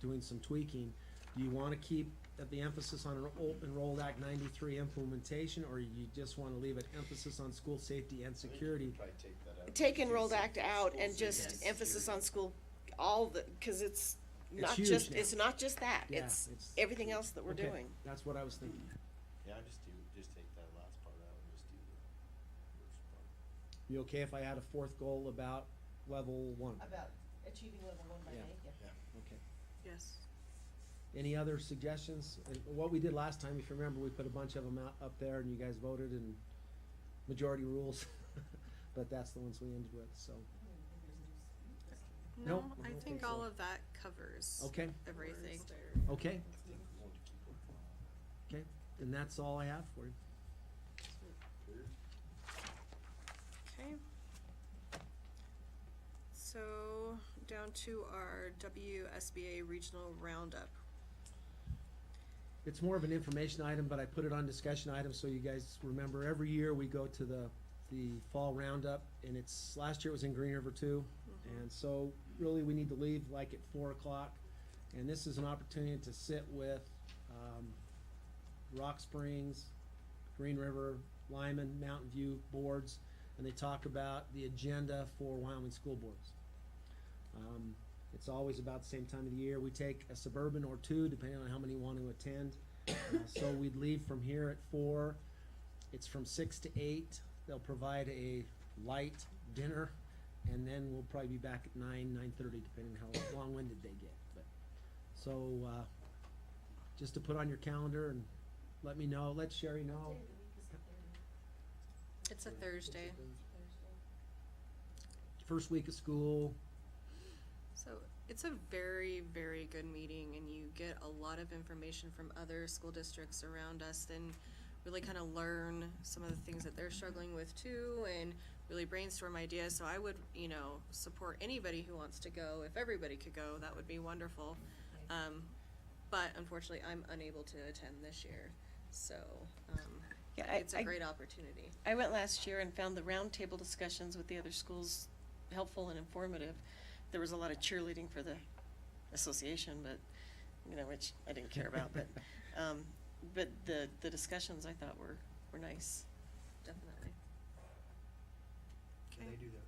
[SPEAKER 4] doing some tweaking, do you wanna keep the emphasis on Enrolled Act 93 implementation, or you just wanna leave it emphasis on school safety and security?
[SPEAKER 10] Try to take that out.
[SPEAKER 3] Take Enrolled Act out and
[SPEAKER 10] School
[SPEAKER 3] just
[SPEAKER 10] safety.
[SPEAKER 3] emphasis on school, cause it's not
[SPEAKER 4] huge
[SPEAKER 3] just,
[SPEAKER 4] now.
[SPEAKER 3] it's not just that,
[SPEAKER 4] Yeah,
[SPEAKER 3] it's
[SPEAKER 4] it's-
[SPEAKER 3] everything else that we're
[SPEAKER 4] Okay,
[SPEAKER 3] doing.
[SPEAKER 4] That's what I was thinking.
[SPEAKER 10] Yeah, just take that last part out and just do the first part.
[SPEAKER 4] You okay if I add a 4th goal about level 1?
[SPEAKER 2] About achieving level 1 by
[SPEAKER 4] Yeah.
[SPEAKER 2] May, yeah.
[SPEAKER 4] Okay.
[SPEAKER 1] yes.
[SPEAKER 4] Any other suggestions? And what we did last time, if you remember, we put a bunch of them out up there and you guys voted and majority rules. But that's the ones we ended with, so.
[SPEAKER 1] No,
[SPEAKER 4] Nope, I
[SPEAKER 1] I
[SPEAKER 4] don't
[SPEAKER 1] think
[SPEAKER 4] think
[SPEAKER 1] all
[SPEAKER 4] so.
[SPEAKER 1] of that covers
[SPEAKER 4] Okay,
[SPEAKER 1] everything.
[SPEAKER 4] okay,
[SPEAKER 10] I think we want to keep it.
[SPEAKER 4] okay. And that's all I have for you.
[SPEAKER 1] Okay. So, down to our WSBA Regional Roundup.
[SPEAKER 4] It's more of an information item, but I put it on discussion items so you guys remember. Every year we go to the fall roundup, and last year it was in Green River too. And so really we need to leave like at 4 o'clock. And this is an opportunity to sit with, Rock Springs, Green River, Lyman, Mountain View boards, and they talk about the agenda for Wyoming school boards. It's always about the same time of the year. We take a suburban or 2, depending on how many want to attend. So we'd leave from here at 4. It's from 6 to 8. They'll provide a light dinner, and then we'll probably be back at 9:30, depending on how long-winded they get. But so just to put on your calendar and let me know, let Sherry know.
[SPEAKER 1] It's a Thursday.
[SPEAKER 4] First week of school.
[SPEAKER 1] So it's a very, very good meeting, and you get a lot of information from other school districts around us and really kind of learn some of the things that they're struggling with too, and really brainstorm ideas. So I would, support anybody who wants to go. If everybody could go, that would be wonderful. But unfortunately, I'm unable to attend this year. So
[SPEAKER 3] Yeah,
[SPEAKER 1] it's a great opportunity.
[SPEAKER 3] I went last year and found the roundtable discussions with the other schools helpful and informative. There was a lot of cheerleading for the association, but you know, which I didn't care about, but the discussions I thought were nice, definitely.
[SPEAKER 8] Do they do the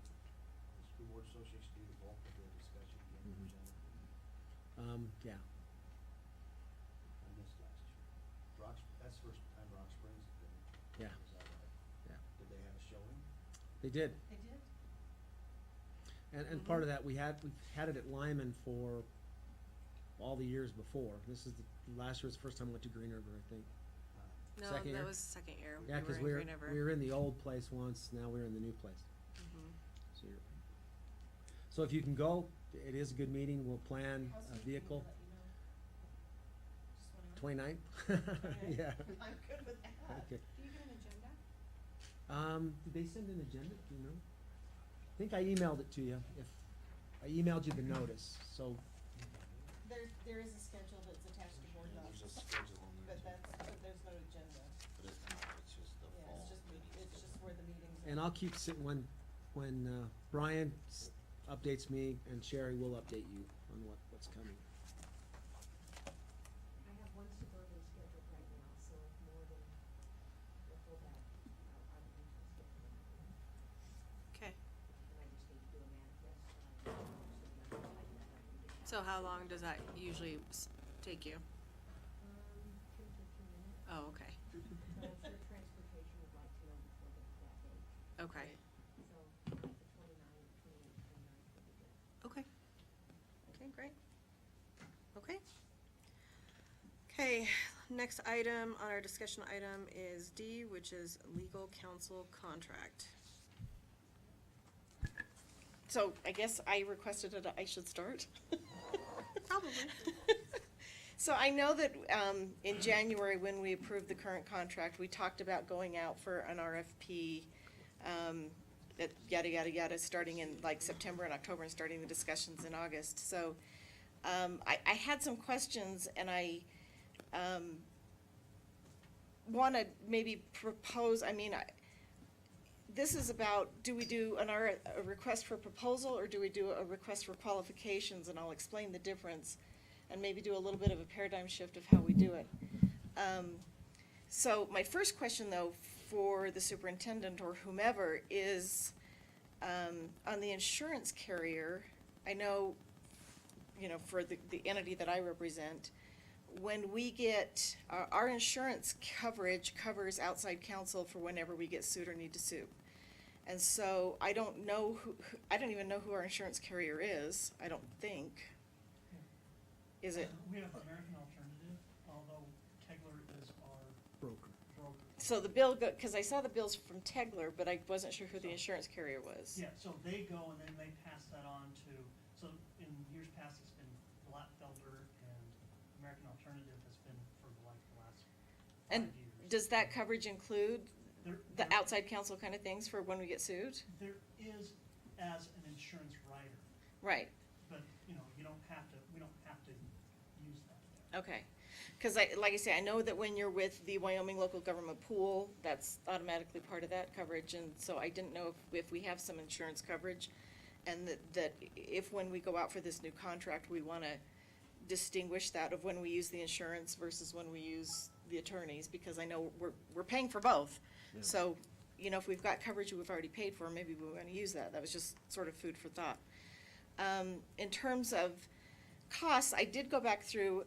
[SPEAKER 8] school board association do the bulk of the discussion again,
[SPEAKER 4] Mhm.
[SPEAKER 8] presented?
[SPEAKER 4] Yeah.
[SPEAKER 8] I missed last year. That's the first time Rock Springs has been.
[SPEAKER 4] Yeah.
[SPEAKER 8] Is that right?
[SPEAKER 4] Yeah.
[SPEAKER 8] Did they have a showing?
[SPEAKER 4] They did.
[SPEAKER 1] They did.
[SPEAKER 4] And part of that, we've had it at Lyman for all the years before. This is last year's first time I went to Green River, I think.
[SPEAKER 1] No,
[SPEAKER 4] Second
[SPEAKER 1] that
[SPEAKER 4] year?
[SPEAKER 1] was the second year.
[SPEAKER 4] Yeah,
[SPEAKER 1] we
[SPEAKER 4] because
[SPEAKER 1] were in Green River.
[SPEAKER 4] we were in the old place once, now we're in the new place.
[SPEAKER 1] Mhm.
[SPEAKER 4] So if you can go, it is a good meeting. We'll plan
[SPEAKER 2] How
[SPEAKER 4] a
[SPEAKER 2] soon can
[SPEAKER 4] vehicle.
[SPEAKER 2] we let you know? Just whenever?
[SPEAKER 4] 29th? Yeah.
[SPEAKER 2] I'm good with that.
[SPEAKER 4] Okay.
[SPEAKER 5] Do you get an agenda?
[SPEAKER 4] Did they send an agenda? Do you know? I think I emailed it to you. If I emailed you the notice, so
[SPEAKER 2] There is a schedule that's attached to board docs,
[SPEAKER 10] There's a schedule on there.
[SPEAKER 2] but there's no agenda.
[SPEAKER 10] But it's not, it's just the
[SPEAKER 2] Yeah,
[SPEAKER 10] fall
[SPEAKER 2] it's
[SPEAKER 10] meetings.
[SPEAKER 2] just where the meetings are.
[SPEAKER 4] and I'll keep when Brian updates me and Sherry will update you on what's coming.
[SPEAKER 5] I have one suburban scheduled right now, so if more than the full that, I'm interested in it.
[SPEAKER 1] Okay.
[SPEAKER 5] And I just need to do a manifest, so that I can get that.
[SPEAKER 1] So how long does that usually take you?
[SPEAKER 5] 10 to 15 minutes,
[SPEAKER 1] Oh, okay.
[SPEAKER 5] but I'm sure transportation would like to know before that date.
[SPEAKER 1] Okay.
[SPEAKER 5] So, like the 29th, 28th, 29th would be good.
[SPEAKER 1] Okay. Okay, great. Okay. Okay, next item on our discussion item is D, which is legal counsel contract.
[SPEAKER 3] So I guess I requested it, I should start.
[SPEAKER 1] Probably.
[SPEAKER 3] So I know that, in January, when we approved the current contract, we talked about going out for an RFP, that yada, yada, yada, starting in like September and October and starting the discussions in August. So, I had some questions and I, wanna maybe propose, this is about, do we do a request for proposal, or do we do a request for qualifications? And I'll explain the difference, and maybe do a little bit of a paradigm shift of how we do it. So my first question, though, for the superintendent or whomever is, on the insurance carrier, I know, for the entity that I represent, when we get, our insurance coverage covers outside counsel for whenever we get sued or need to sue. And so I don't know I don't even know who our insurance carrier is, I don't think. Is it?
[SPEAKER 11] We have American Alternative, although Tegler is our
[SPEAKER 4] Broker.
[SPEAKER 11] broker.
[SPEAKER 3] So the bill, because I saw the bills from Tegler, but I wasn't sure who the insurance carrier was.
[SPEAKER 11] Yeah, so they go and then they pass that on to, so in years past, it's been Blackfelder, and American Alternative has been for the last 5
[SPEAKER 3] And
[SPEAKER 11] years.
[SPEAKER 3] does that coverage include
[SPEAKER 11] There-
[SPEAKER 3] the
[SPEAKER 11] there-
[SPEAKER 3] outside counsel kind of things for when we get sued?
[SPEAKER 11] There is as an insurance rider,
[SPEAKER 3] Right,
[SPEAKER 11] but, we don't have to use that there.
[SPEAKER 3] okay. Because like I say, I know that when you're with the Wyoming Local Government Pool, that's automatically part of that coverage, and so I didn't know if we have some insurance coverage, and that if when we go out for this new contract, we want to distinguish that of when we use the insurance versus when we use the attorneys, because I know we're paying for both. So, if we've got coverage we've already paid for, maybe we want to use that. That was just sort of food for thought. In terms of costs, I did go back through,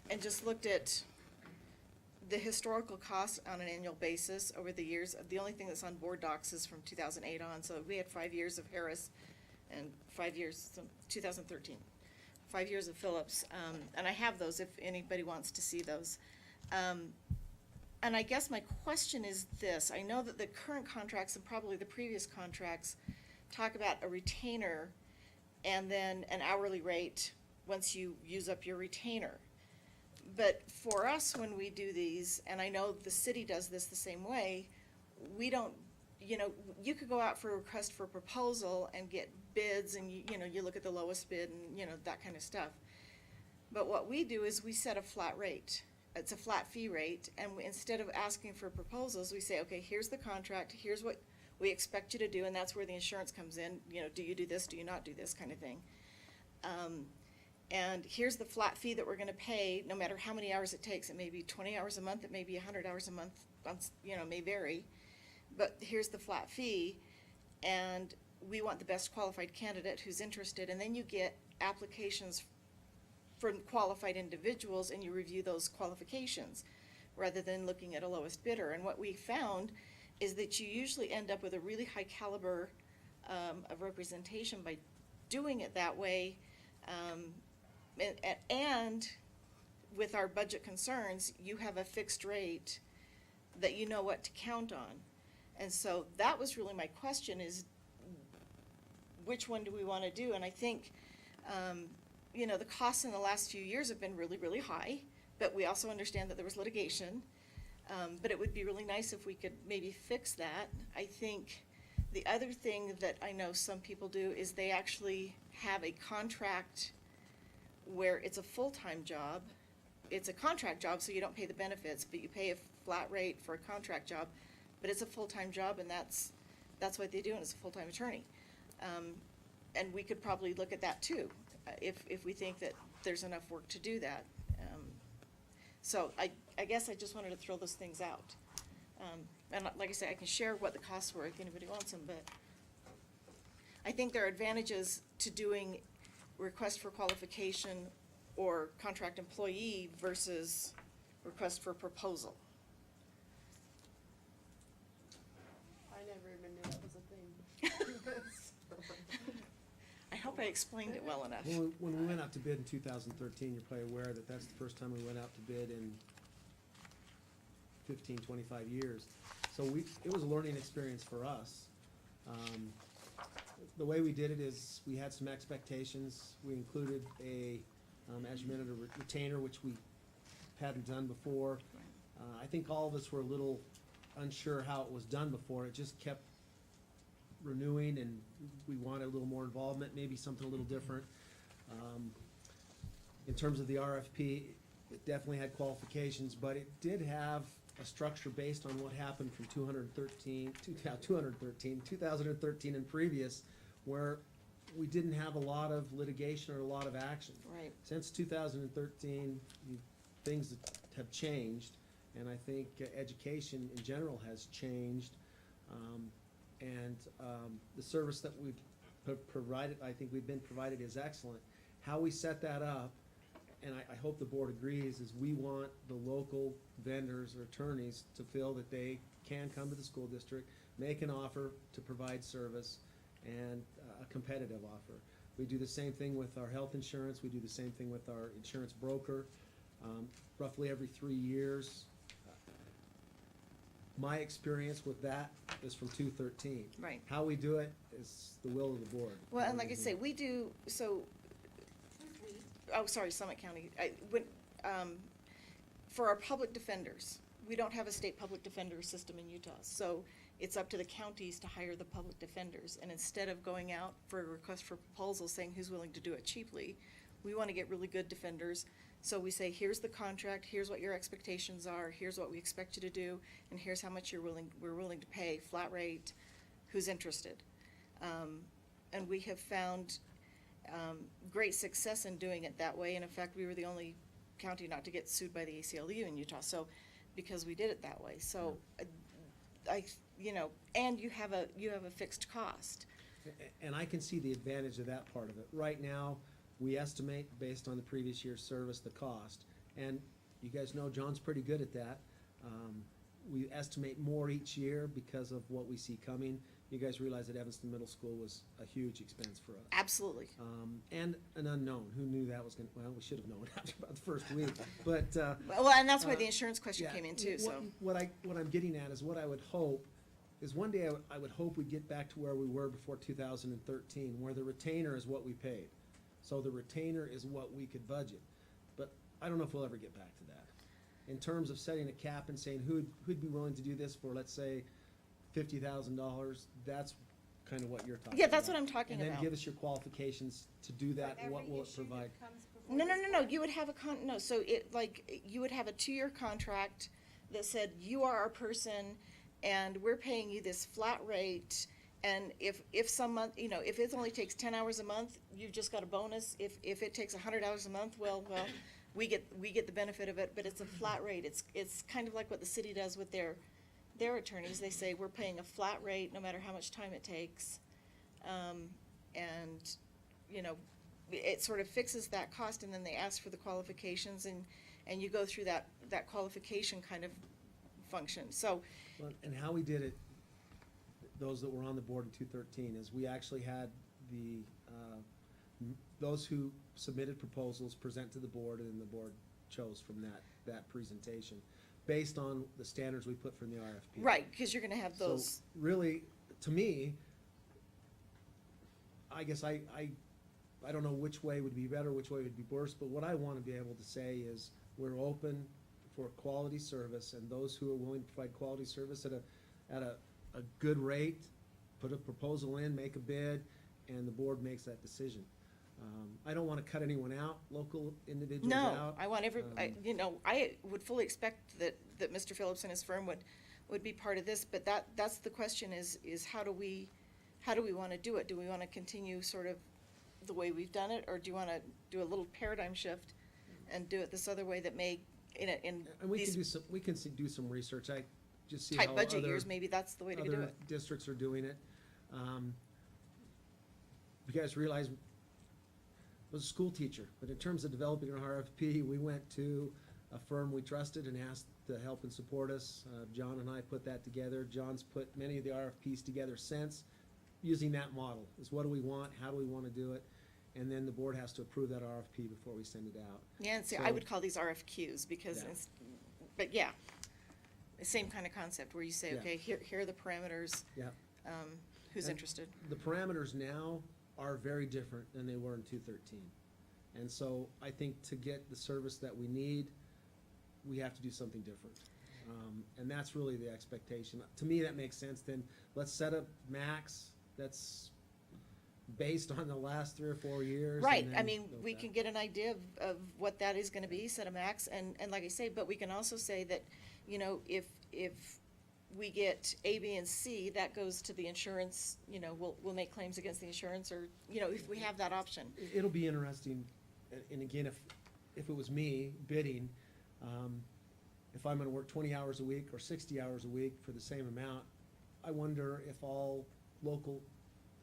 [SPEAKER 3] and just looked at the historical costs on an annual basis over the years. The only thing that's on board docs is from 2008 on, so we had 5 years of Harris and 5 years, 2013. 5 years of Phillips, and I have those if anybody wants to see those. And I guess my question is this: I know that the current contracts and probably the previous contracts talk about a retainer and then an hourly rate once you use up your retainer. But for us, when we do these, and I know the city does this the same way, we don't, you could go out for a request for proposal and get bids, and you look at the lowest bid and, that kind of stuff. But what we do is we set a flat rate. It's a flat fee rate, and instead of asking for proposals, we say, okay, here's the contract, here's what we expect you to do, and that's where the insurance comes in. Do you do this, do you not do this kind of thing? And here's the flat fee that we're gonna pay, no matter how many hours it takes. It may be 20 hours a month, it may be 100 hours a month, it may vary. But here's the flat fee, and we want the best qualified candidate who's interested. And then you get applications from qualified individuals, and you review those qualifications, rather than looking at a lowest bidder. And what we found is that you usually end up with a really high caliber of representation by doing it that way. And with our budget concerns, you have a fixed rate that you know what to count on. And so that was really my question, is which one do we want to do? And I think, the costs in the last few years have been really, really high, but we also understand that there was litigation. But it would be really nice if we could maybe fix that. I think the other thing that I know some people do is they actually have a contract where it's a full-time job. It's a contract job, so you don't pay the benefits, but you pay a flat rate for a contract job. But it's a full-time job, and that's what they do, and it's a full-time attorney. And we could probably look at that too, if we think that there's enough work to do that. So I guess I just wanted to throw those things out. And like I said, I can share what the costs were if anybody wants them, but I think there are advantages to doing request for qualification or contract employee versus request for proposal.
[SPEAKER 2] I never even knew that was a thing.
[SPEAKER 3] I hope I explained it well enough.
[SPEAKER 4] When we went out to bid in 2013, you're probably aware that that's the first time we went out to bid in 15, 25 years. So it was a learning experience for us. The way we did it is we had some expectations. We included as you mentioned, a retainer, which we hadn't done before. I think all of us were a little unsure how it was done before. It just kept renewing, and we wanted a little more involvement, maybe something a little different. In terms of the RFP, it definitely had qualifications, but it did have a structure based on what happened from 2013 and previous, where we didn't have a lot of litigation or a lot of action.
[SPEAKER 3] Right.
[SPEAKER 4] Since 2013, things have changed, and I think education in general has changed. The service that we've provided, I think we've been provided, is excellent. How we set that up, and I hope the board agrees, is we want the local vendors or attorneys to feel that they can come to the school district, make an offer to provide service, and a competitive offer. We do the same thing with our health insurance. We do the same thing with our insurance broker. Roughly every 3 years. My experience with that is from 2013.
[SPEAKER 3] Right.
[SPEAKER 4] How we do it is the will of the board.
[SPEAKER 3] Well, and like I say, we do, Summit County, for our public defenders, we don't have a state public defender system in Utah, so it's up to the counties to hire the public defenders. And instead of going out for a request for proposal saying who's willing to do it cheaply, we want to get really good defenders. So we say, here's the contract, here's what your expectations are, here's what we expect you to do, and here's how much we're willing to pay, flat rate, who's interested. And we have found great success in doing it that way. And in fact, we were the only county not to get sued by the ACLU in Utah, so, because we did it that way. So, and you have a fixed cost.
[SPEAKER 4] And I can see the advantage of that part of it. Right now, we estimate, based on the previous year's service, the cost. And you guys know John's pretty good at that. We estimate more each year because of what we see coming. You guys realize that Evanston Middle School was a huge expense for us.
[SPEAKER 3] Absolutely.
[SPEAKER 4] And an unknown. Who knew that was well, we should have known after about the first week. But
[SPEAKER 3] Well, and that's why the insurance question came in too, so.
[SPEAKER 4] What I'm getting at is what I would hope is one day I would hope we get back to where we were before 2013, where the retainer is what we paid. So the retainer is what we could budget. But I don't know if we'll ever get back to that. In terms of setting a cap and saying who'd be willing to do this for, let's say, $50,000, that's kind of what you're talking about.
[SPEAKER 3] Yeah, that's what I'm talking
[SPEAKER 4] And then
[SPEAKER 3] about.
[SPEAKER 4] give us your qualifications to do that, and what will it provide?
[SPEAKER 3] No, you would have you would have a 2-year contract that said, you are our person, and we're paying you this flat rate, And if some month, if it only takes 10 hours a month, you've just got a bonus. If it takes 100 hours a month, well, we get the benefit of it, but it's a flat rate. It's kind of like what the city does with their attorneys. They say, we're paying a flat rate no matter how much time it takes. And, it sort of fixes that cost, and then they ask for the qualifications, and you go through that qualification kind of function. So,
[SPEAKER 4] Well, and how we did it, those that were on the board in 213, is we actually had those who submitted proposals present to the board, and then the board chose from that presentation, based on the standards we put from the RFP.
[SPEAKER 3] right, because you're gonna have those.
[SPEAKER 4] So really, to me, I guess I don't know which way would be better, which way would be worse, but what I want to be able to say is we're open for quality service, and those who are willing to provide quality service at a good rate, put a proposal in, make a bid, and the board makes that decision. I don't want to cut anyone out, local individuals out.
[SPEAKER 3] No, I want I would fully expect that Mr. Phillips and his firm would be part of this, but that's the question is how do we want to do it? Do we want to continue sort of the way we've done it, or do you want to do a little paradigm shift and do it this other way that may, in
[SPEAKER 4] And we can
[SPEAKER 3] these
[SPEAKER 4] do some research, I just see
[SPEAKER 3] type
[SPEAKER 4] how
[SPEAKER 3] budget
[SPEAKER 4] other
[SPEAKER 3] years, maybe that's the way to do
[SPEAKER 4] other
[SPEAKER 3] it.
[SPEAKER 4] districts are doing it. You guys realize, I was a school teacher, but in terms of developing an RFP, we went to a firm we trusted and asked to help and support us. John and I put that together. John's put many of the RFPs together since, using that model, is what do we want, how do we want to do it? And then the board has to approve that RFP before we send it out.
[SPEAKER 3] Yeah, and see, I
[SPEAKER 4] So-
[SPEAKER 3] would call these RFQs because
[SPEAKER 4] Yeah.
[SPEAKER 3] but yeah, the same kind of concept where you say,
[SPEAKER 4] Yeah.
[SPEAKER 3] okay, here are the parameters,
[SPEAKER 4] Yeah.
[SPEAKER 3] who's
[SPEAKER 4] And
[SPEAKER 3] interested?
[SPEAKER 4] The parameters now are very different than they were in 213. And so I think to get the service that we need, we have to do something different. And that's really the expectation. To me, that makes sense. Then let's set a max that's based on the last 3 or 4 years. and
[SPEAKER 3] Right, I
[SPEAKER 4] then
[SPEAKER 3] mean,
[SPEAKER 4] go with
[SPEAKER 3] we
[SPEAKER 4] that.
[SPEAKER 3] can get an idea of what that is gonna be, set a max, and like I say, but we can also say that, if we get A, B, and C, that goes to the insurance, we'll make claims against the insurance, or, if we have that option.
[SPEAKER 4] It'll be interesting, and again, if it was me bidding, if I'm gonna work 20 hours a week or 60 hours a week for the same amount, I wonder if all local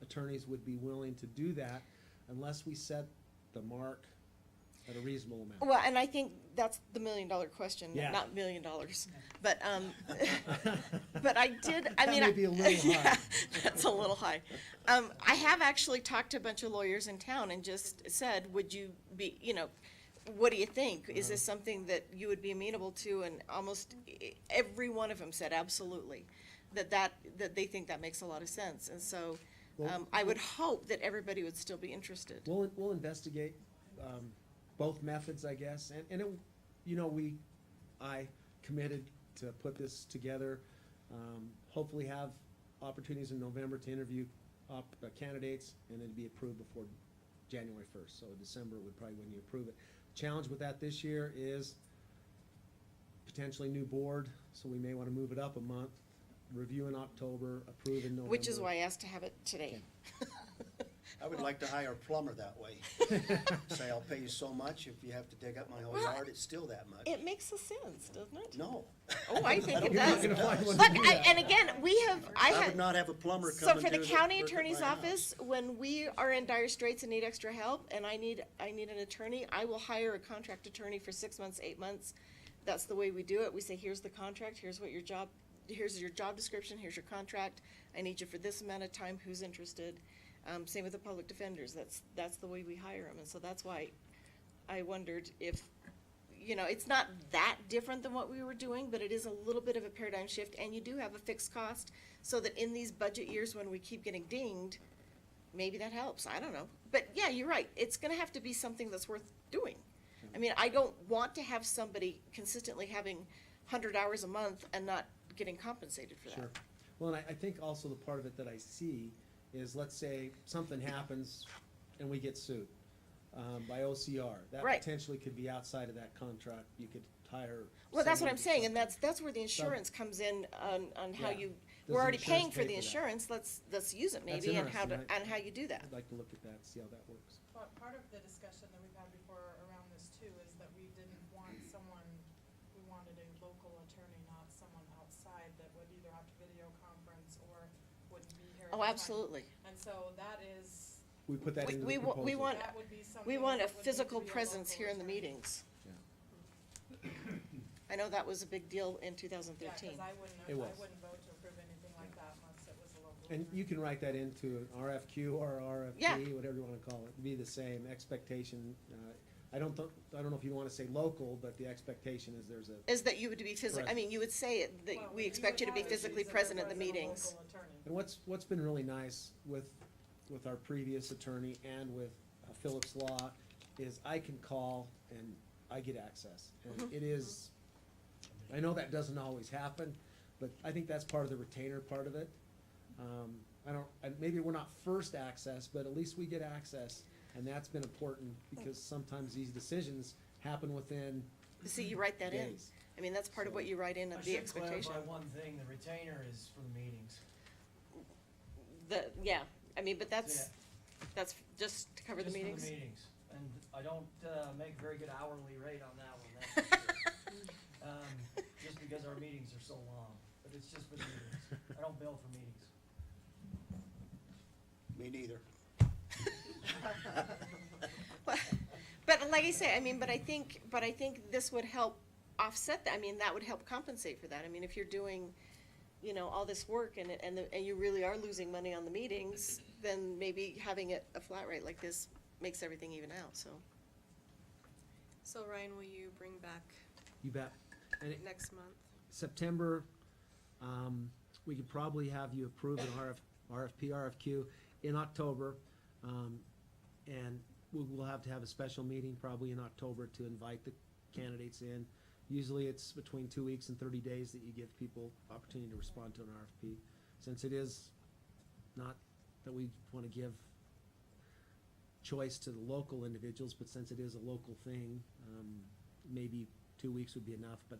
[SPEAKER 4] attorneys would be willing to do that unless we set the mark at a reasonable amount.
[SPEAKER 3] Well, and I think that's the $1 million question,
[SPEAKER 4] Yeah.
[SPEAKER 3] not $1 million, but, but I did,
[SPEAKER 4] That may be a little
[SPEAKER 3] yeah,
[SPEAKER 4] high.
[SPEAKER 3] that's a little high. I have actually talked to a bunch of lawyers in town and just said, would you be, what do you think? Is this something that you would be amenable to? And almost every one of them said absolutely, that they think that makes a lot of sense. And so,
[SPEAKER 4] Well,
[SPEAKER 3] I would hope that everybody would still be interested.
[SPEAKER 4] We'll investigate both methods, I guess, and it, I committed to put this together. Hopefully have opportunities in November to interview candidates, and then be approved before January 1st. So December would probably when you approve it. Challenge with that this year is potentially new board, so we may want to move it up a month. Review in October, approve in November.
[SPEAKER 3] Which is why I asked to have it today.
[SPEAKER 8] I would like to hire a plumber that way. Say, I'll pay you so much, if you have to dig up my whole
[SPEAKER 3] Well,
[SPEAKER 8] yard, it's still that much.
[SPEAKER 3] It makes a sense, doesn't it?
[SPEAKER 8] No.
[SPEAKER 3] Oh, I think it
[SPEAKER 4] You're not
[SPEAKER 3] does.
[SPEAKER 4] gonna find one
[SPEAKER 3] Look,
[SPEAKER 4] to do that.
[SPEAKER 3] and again, I
[SPEAKER 8] I
[SPEAKER 3] had.
[SPEAKER 8] would not have a plumber come
[SPEAKER 3] So
[SPEAKER 8] and
[SPEAKER 3] for the
[SPEAKER 8] do
[SPEAKER 3] county
[SPEAKER 8] work at
[SPEAKER 3] attorney's
[SPEAKER 8] my house.
[SPEAKER 3] office, when we are in dire straits and need extra help, and I need an attorney, I will hire a contract attorney for 6 months, 8 months. That's the way we do it. We say, here's the contract, here's your job description, here's your contract. I need you for this amount of time, who's interested? Same with the public defenders. That's the way we hire them. And so that's why I wondered if, it's not that different than what we were doing, but it is a little bit of a paradigm shift, and you do have a fixed cost, so that in these budget years when we keep getting dinged, maybe that helps. I don't know. But yeah, you're right. It's gonna have to be something that's worth doing. I mean, I don't want to have somebody consistently having 100 hours a month and not getting compensated for that.
[SPEAKER 4] Sure. Well, and I think also the part of it that I see is, let's say something happens and we get sued by OCR. That
[SPEAKER 3] Right.
[SPEAKER 4] potentially could be outside of that contract. You could hire.
[SPEAKER 3] Well, that's what
[SPEAKER 4] someone
[SPEAKER 3] I'm
[SPEAKER 4] to
[SPEAKER 3] saying, and
[SPEAKER 4] something.
[SPEAKER 3] that's where the insurance comes in on how
[SPEAKER 4] Yeah. Does
[SPEAKER 3] we're
[SPEAKER 4] the
[SPEAKER 3] already paying
[SPEAKER 4] insurance
[SPEAKER 3] for
[SPEAKER 4] pay
[SPEAKER 3] the
[SPEAKER 4] that?
[SPEAKER 3] insurance, let's use it
[SPEAKER 4] That's
[SPEAKER 3] maybe, and how
[SPEAKER 4] interesting.
[SPEAKER 3] and how you do that.
[SPEAKER 4] I'd like to look at that, see how that works.
[SPEAKER 6] But part of the discussion that we've had before around this too is that we didn't want someone, we wanted a local attorney, not someone outside that would either have to video conference or wouldn't be here. at
[SPEAKER 3] Oh,
[SPEAKER 6] the time.
[SPEAKER 3] absolutely.
[SPEAKER 6] And so that is,
[SPEAKER 4] We put that into the
[SPEAKER 3] We
[SPEAKER 4] proposal.
[SPEAKER 3] want,
[SPEAKER 6] that would be something.
[SPEAKER 3] we want a
[SPEAKER 6] that would need to
[SPEAKER 3] physical
[SPEAKER 6] be a
[SPEAKER 3] presence
[SPEAKER 6] local
[SPEAKER 3] here in the
[SPEAKER 6] attorney.
[SPEAKER 3] meetings.
[SPEAKER 4] Yeah.
[SPEAKER 3] I know that was a big deal in
[SPEAKER 6] Yeah,
[SPEAKER 3] 2013.
[SPEAKER 6] cause I wouldn't,
[SPEAKER 4] It was.
[SPEAKER 6] I wouldn't vote to approve anything like that unless it was a local.
[SPEAKER 4] And
[SPEAKER 6] attorney.
[SPEAKER 4] you can write that into an RFQ or RFP,
[SPEAKER 3] Yeah.
[SPEAKER 4] whatever you wanna call it, be the same expectation. I don't know if you wanna say local, but the expectation is there's a,
[SPEAKER 3] Is that you would be I mean, you would say it,
[SPEAKER 6] Well,
[SPEAKER 3] that we
[SPEAKER 6] you
[SPEAKER 3] expect you
[SPEAKER 6] would
[SPEAKER 3] to be
[SPEAKER 6] have
[SPEAKER 3] physically
[SPEAKER 6] issues if
[SPEAKER 3] present
[SPEAKER 6] there
[SPEAKER 3] at the
[SPEAKER 6] wasn't a
[SPEAKER 3] meetings.
[SPEAKER 6] local attorney.
[SPEAKER 4] and what's been really nice with our previous attorney and with Phillips Law is I can call and I get access. And it is, I know that doesn't always happen, but I think that's part of the retainer part of it. Maybe we're not first access, but at least we get access, and that's been important, because sometimes these decisions happen within
[SPEAKER 3] See, you write that in.
[SPEAKER 4] days.
[SPEAKER 3] I mean, that's part of what you write in
[SPEAKER 12] I
[SPEAKER 3] of the
[SPEAKER 12] should
[SPEAKER 3] expectation.
[SPEAKER 12] clarify one thing, the retainer is for the meetings.
[SPEAKER 3] Yeah, I mean, but
[SPEAKER 12] Yeah.
[SPEAKER 3] that's just to cover the
[SPEAKER 12] Just for
[SPEAKER 3] meetings.
[SPEAKER 12] the meetings, and I don't, make a very good hourly rate on that one, that's for sure. Just because our meetings are so long, but it's just for the meetings, I don't bill for meetings.
[SPEAKER 10] Me neither.
[SPEAKER 3] But like I say, I mean, but I think this would help offset that. I mean, that would help compensate for that. I mean, if you're doing, all this work and you really are losing money on the meetings, then maybe having it a flat rate like this makes everything even out, so.
[SPEAKER 1] So Ryan, will you bring back
[SPEAKER 4] You bet. And
[SPEAKER 1] next month?
[SPEAKER 4] September, we could probably have you approve an RFP, RFQ in October. And we'll have to have a special meeting probably in October to invite the candidates in. Usually it's between 2 weeks and 30 days that you give people opportunity to respond to an RFP. Since it is not that we want to give choice to the local individuals, but since it is a local thing, maybe 2 weeks would be enough, but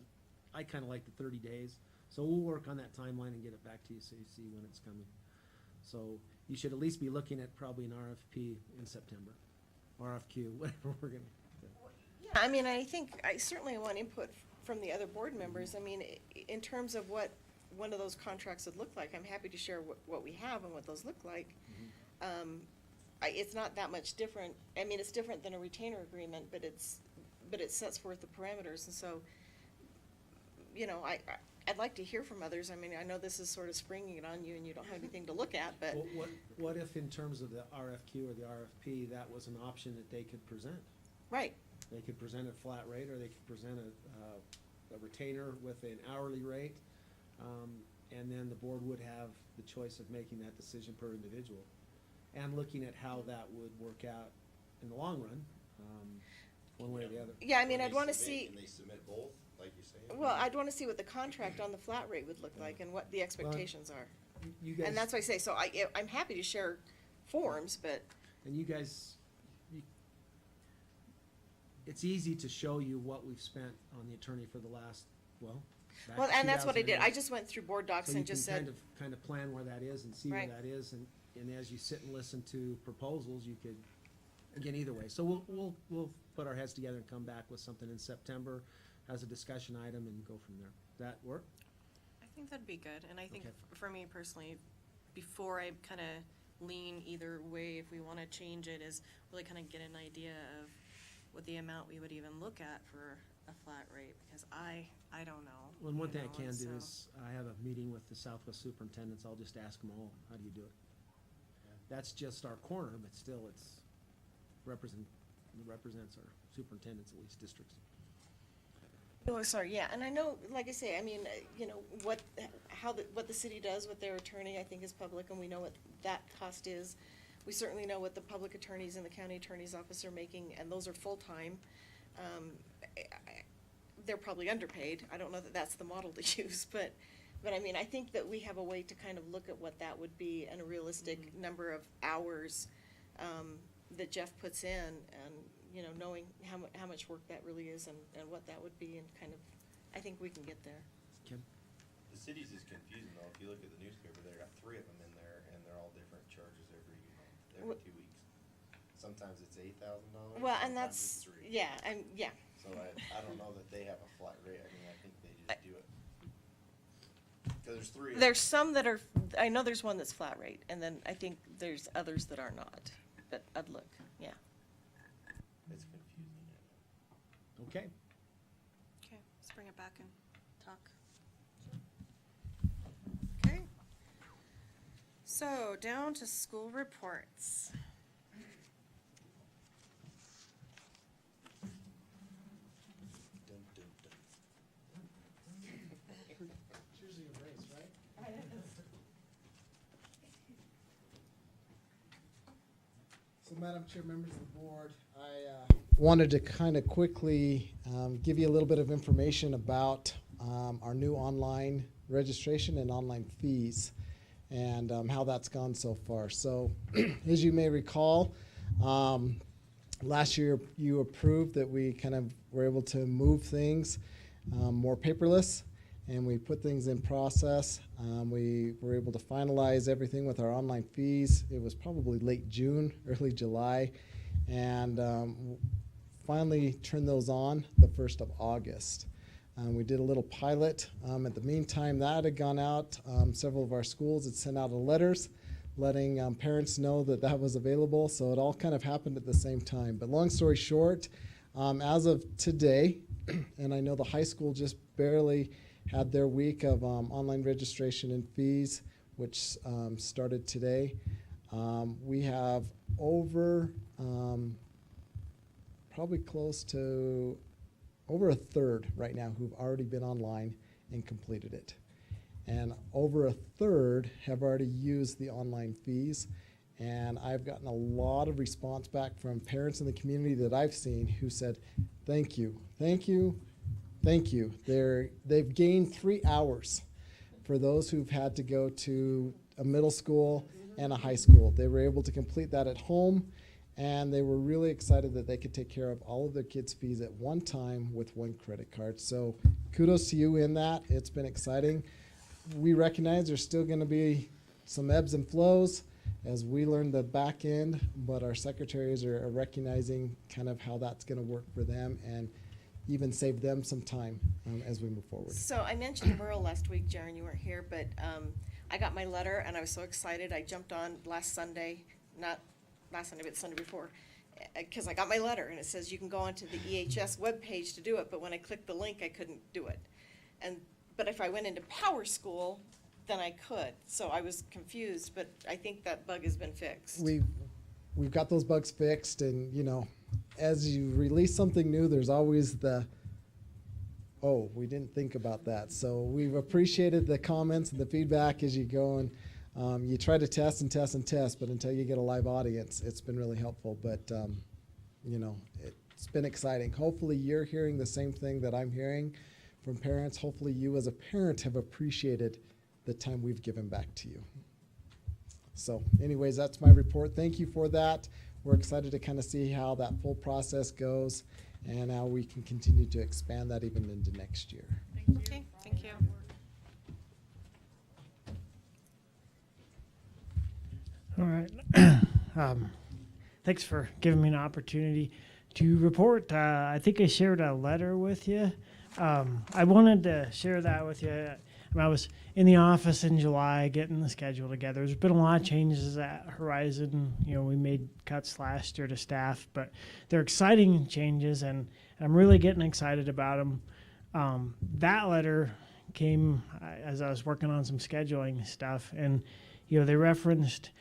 [SPEAKER 4] I kind of like the 30 days. So we'll work on that timeline and get it back to you so you see when it's coming. So you should at least be looking at probably an RFP in September, RFQ, whatever we're gonna do.
[SPEAKER 3] Yeah, I mean, I think, I certainly want input from the other board members. I mean, in terms of what one of those contracts would look like, I'm happy to share what we have and what those look like. It's not that much different. I mean, it's different than a retainer agreement, but it sets forth the parameters, and so, I'd like to hear from others. I mean, I know this is sort of springing it on you and you don't have anything to look at, but.
[SPEAKER 4] What if in terms of the RFQ or the RFP, that was an option that they could present?
[SPEAKER 3] Right,
[SPEAKER 4] They could present a flat rate, or they could present a retainer with an hourly rate. And then the board would have the choice of making that decision per individual. And looking at how that would work out in the long run, one way or the other.
[SPEAKER 3] yeah, I mean, I'd wanna see.
[SPEAKER 10] Can they submit both, like you say?
[SPEAKER 3] Well, I'd wanna see what the contract on the flat rate would look like and what the expectations are.
[SPEAKER 4] You guys.
[SPEAKER 3] And that's why I say, so I'm happy to share forms, but,
[SPEAKER 4] And you guys, it's easy to show you what we've spent on the attorney for the last, back to
[SPEAKER 3] and that's what I did. I
[SPEAKER 4] 2008.
[SPEAKER 3] just went through board docs
[SPEAKER 4] So you
[SPEAKER 3] and just
[SPEAKER 4] can
[SPEAKER 3] said,
[SPEAKER 4] kind of plan where that is and see where
[SPEAKER 3] Right.
[SPEAKER 4] that is, and as you sit and listen to proposals, you could, again, either way. So we'll put our heads together and come back with something in September as a discussion item and go from there. That work?
[SPEAKER 1] I think that'd be good, and I think
[SPEAKER 4] Okay.
[SPEAKER 1] for me personally, before I kind of lean either way, if we want to change it, is really kind of get an idea of what the amount we would even look at for a flat rate, because I don't know.
[SPEAKER 4] Well, and one
[SPEAKER 1] you
[SPEAKER 4] thing I
[SPEAKER 1] know,
[SPEAKER 4] can
[SPEAKER 1] and
[SPEAKER 4] do
[SPEAKER 1] so-
[SPEAKER 4] is, I have a meeting with the Southwest superintendents, I'll just ask them all, how do you do it? That's just our corner, but still, it represents our superintendents, at least districts.
[SPEAKER 3] oh, sorry, yeah, and I know, like I say, I mean, what the city does with their attorney, I think is public, and we know what that cost is. We certainly know what the public attorneys and the county attorney's office are making, and those are full-time. They're probably underpaid. I don't know that that's the model to use, but I mean, I think that we have a way to kind of look at what that would be and a realistic number of hours that Jeff puts in, and, knowing how much work that really is and what that would be, and kind of, I think we can get there.
[SPEAKER 4] Kim?
[SPEAKER 10] The cities is confusing though. If you look at the newspaper, they got 3 of them in there, and they're all different charges every 2 weeks. Sometimes it's $8,000.
[SPEAKER 3] Well, and
[SPEAKER 10] sometimes
[SPEAKER 3] that's,
[SPEAKER 10] it's 3.
[SPEAKER 3] yeah, and, yeah.
[SPEAKER 10] So I don't know that they have a flat rate. I mean, I think they just do it. Cause there's 3.
[SPEAKER 3] There's some that are, I know there's one that's flat rate, and then I think there's others that are not, but I'd look, yeah.
[SPEAKER 10] It's confusing.
[SPEAKER 4] Okay.
[SPEAKER 1] Okay, let's bring it back and talk. Okay. So, down to school reports.
[SPEAKER 10] Dun, dun, dun.
[SPEAKER 7] It's usually a race, right? So, Madam Chair, members of the board, I wanted to kind of quickly give you a little bit of information about our new online registration and online fees and how that's gone so far. So, as you may recall, last year you approved that we kind of were able to move things more paperless, and we put things in process. We were able to finalize everything with our online fees. It was probably late June, early July, and finally turned those on the 1st of August. We did a little pilot. At the meantime, that had gone out. Several of our schools had sent out letters letting parents know that that was available, so it all kind of happened at the same time. But long story short, as of today, and I know the high school just barely had their week of online registration and fees, which started today. We have over probably close to over a third right now who've already been online and completed it. And over a third have already used the online fees. And I've gotten a lot of response back from parents in the community that I've seen who said, thank you, thank you, thank you. They've gained 3 hours for those who've had to go to a middle school and a high school. They were able to complete that at home, and they were really excited that they could take care of all of their kids' fees at one time with one credit card. So kudos to you in that. It's been exciting. We recognize there's still going to be some ebbs and flows as we learn the back end, but our secretaries are recognizing kind of how that's going to work for them and even save them some time as we move forward.
[SPEAKER 3] So I mentioned the Merle last week, Jaren, you weren't here, but I got my letter and I was so excited. I jumped on last Sunday, not last Sunday, but the Sunday before, because I got my letter and it says you can go onto the EHS webpage to do it, but when I clicked the link, I couldn't do it. But if I went into Power School, then I could. So I was confused, but I think that bug has been fixed.
[SPEAKER 7] We've got those bugs fixed, and you know, as you release something new, there's always the, oh, we didn't think about that. So we've appreciated the comments and the feedback as you go, and you try to test and test and test, but until you get a live audience, it's been really helpful. But you know, it's been exciting. Hopefully you're hearing the same thing that I'm hearing from parents. Hopefully you as a parent have appreciated the time we've given back to you. So anyways, that's my report. Thank you for that. We're excited to kind of see how that full process goes and how we can continue to expand that even into next year.
[SPEAKER 1] Okay, thank you.
[SPEAKER 13] All right. Thanks for giving me an opportunity to report. I think I shared a letter with you. I wanted to share that with you. I was in the office in July getting the schedule together. There's been a lot of changes at Horizon. You know, we made cuts last year to staff, but they're exciting changes, and I'm really getting excited about them. That letter came as I was working on some scheduling stuff, and you know, they referenced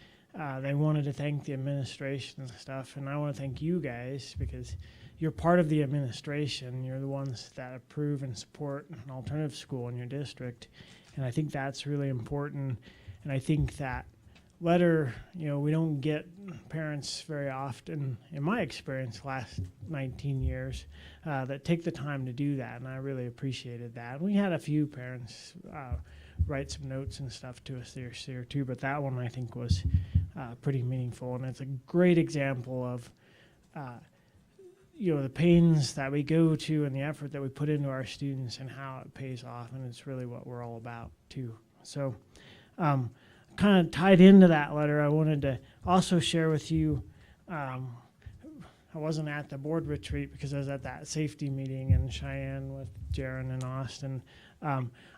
[SPEAKER 13] they wanted to thank the administration and stuff, and I want to thank you guys because you're part of the administration. You're the ones that approve and support an alternative school in your district, and I think that's really important. And I think that letter, you know, we don't get parents very often, in my experience, last 19 years, that take the time to do that, and I really appreciated that. And we had a few parents write some notes and stuff to us this year too, but that one I think was pretty meaningful, and it's a great example of the pains that we go to and the effort that we put into our students and how it pays off, and it's really what we're all about too. So kind of tied into that letter, I wanted to also share with you, I wasn't at the board retreat because I was at that safety meeting in Cheyenne with Jaron and Austin.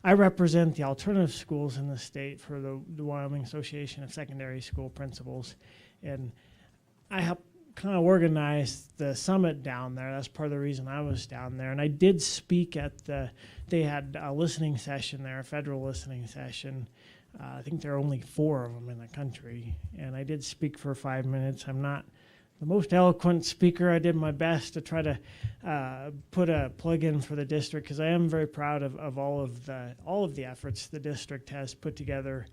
[SPEAKER 13] I represent the alternative schools in the state for the Wyoming Association of Secondary School Principals, and I helped kind of organize the summit down there. That's part of the reason I was down there. And I did speak at they had a listening session there, a federal listening session. I think there are only 4 of them in the country. And I did speak for 5 minutes. I'm not the most eloquent speaker. I did my best to try to put a plug in for the district, because I am very proud of all of the efforts the district has put together.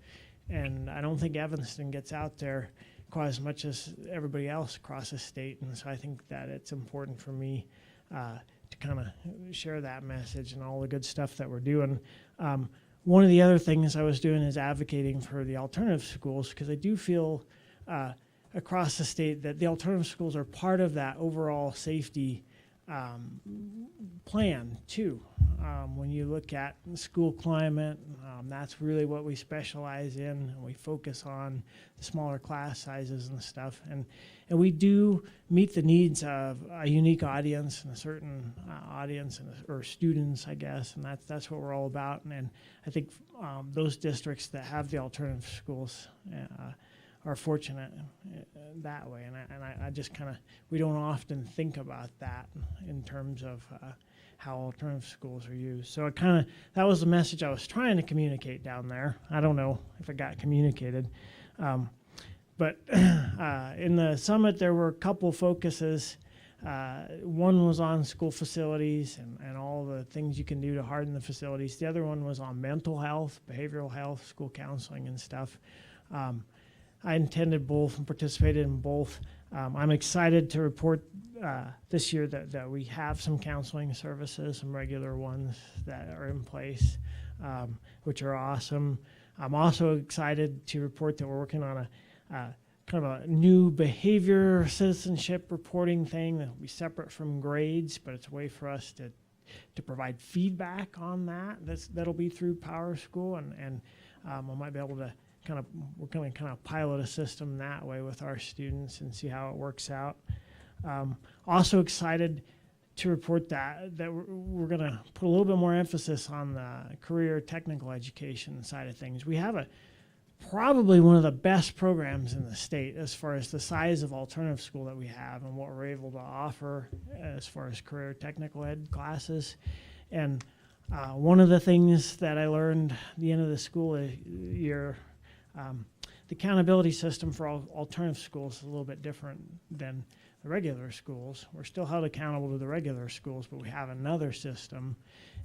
[SPEAKER 13] And I don't think Evanston gets out there quite as much as everybody else across the state. And so I think that it's important for me to kind of share that message and all the good stuff that we're doing. One of the other things I was doing is advocating for the alternative schools, because I do feel across the state that the alternative schools are part of that overall safety plan too. When you look at school climate, that's really what we specialize in, and we focus on the smaller class sizes and stuff. And we do meet the needs of a unique audience and a certain audience or students, I guess, and that's what we're all about. And I think those districts that have the alternative schools are fortunate that way. And I just kind of, we don't often think about that in terms of how alternative schools are used. So that was the message I was trying to communicate down there. I don't know if it got communicated. But in the summit, there were a couple focuses. One was on school facilities and all the things you can do to harden the facilities. The other one was on mental health, behavioral health, school counseling and stuff. I attended both and participated in both. I'm excited to report this year that we have some counseling services, some regular ones that are in place, which are awesome. I'm also excited to report that we're working on a kind of a new behavior citizenship reporting thing that will be separate from grades, but it's a way for us to provide feedback on that. That'll be through Power School, and I might be able to we're going to kind of pilot a system that way with our students and see how it works out. Also excited to report that we're going to put a little bit more emphasis on the career technical education side of things. We have probably one of the best programs in the state as far as the size of alternative school that we have and what we're able to offer as far as career technical ed classes. And one of the things that I learned at the end of the school year, the accountability system for alternative schools is a little bit different than the regular schools. We're still held accountable to the regular schools, but we have another system.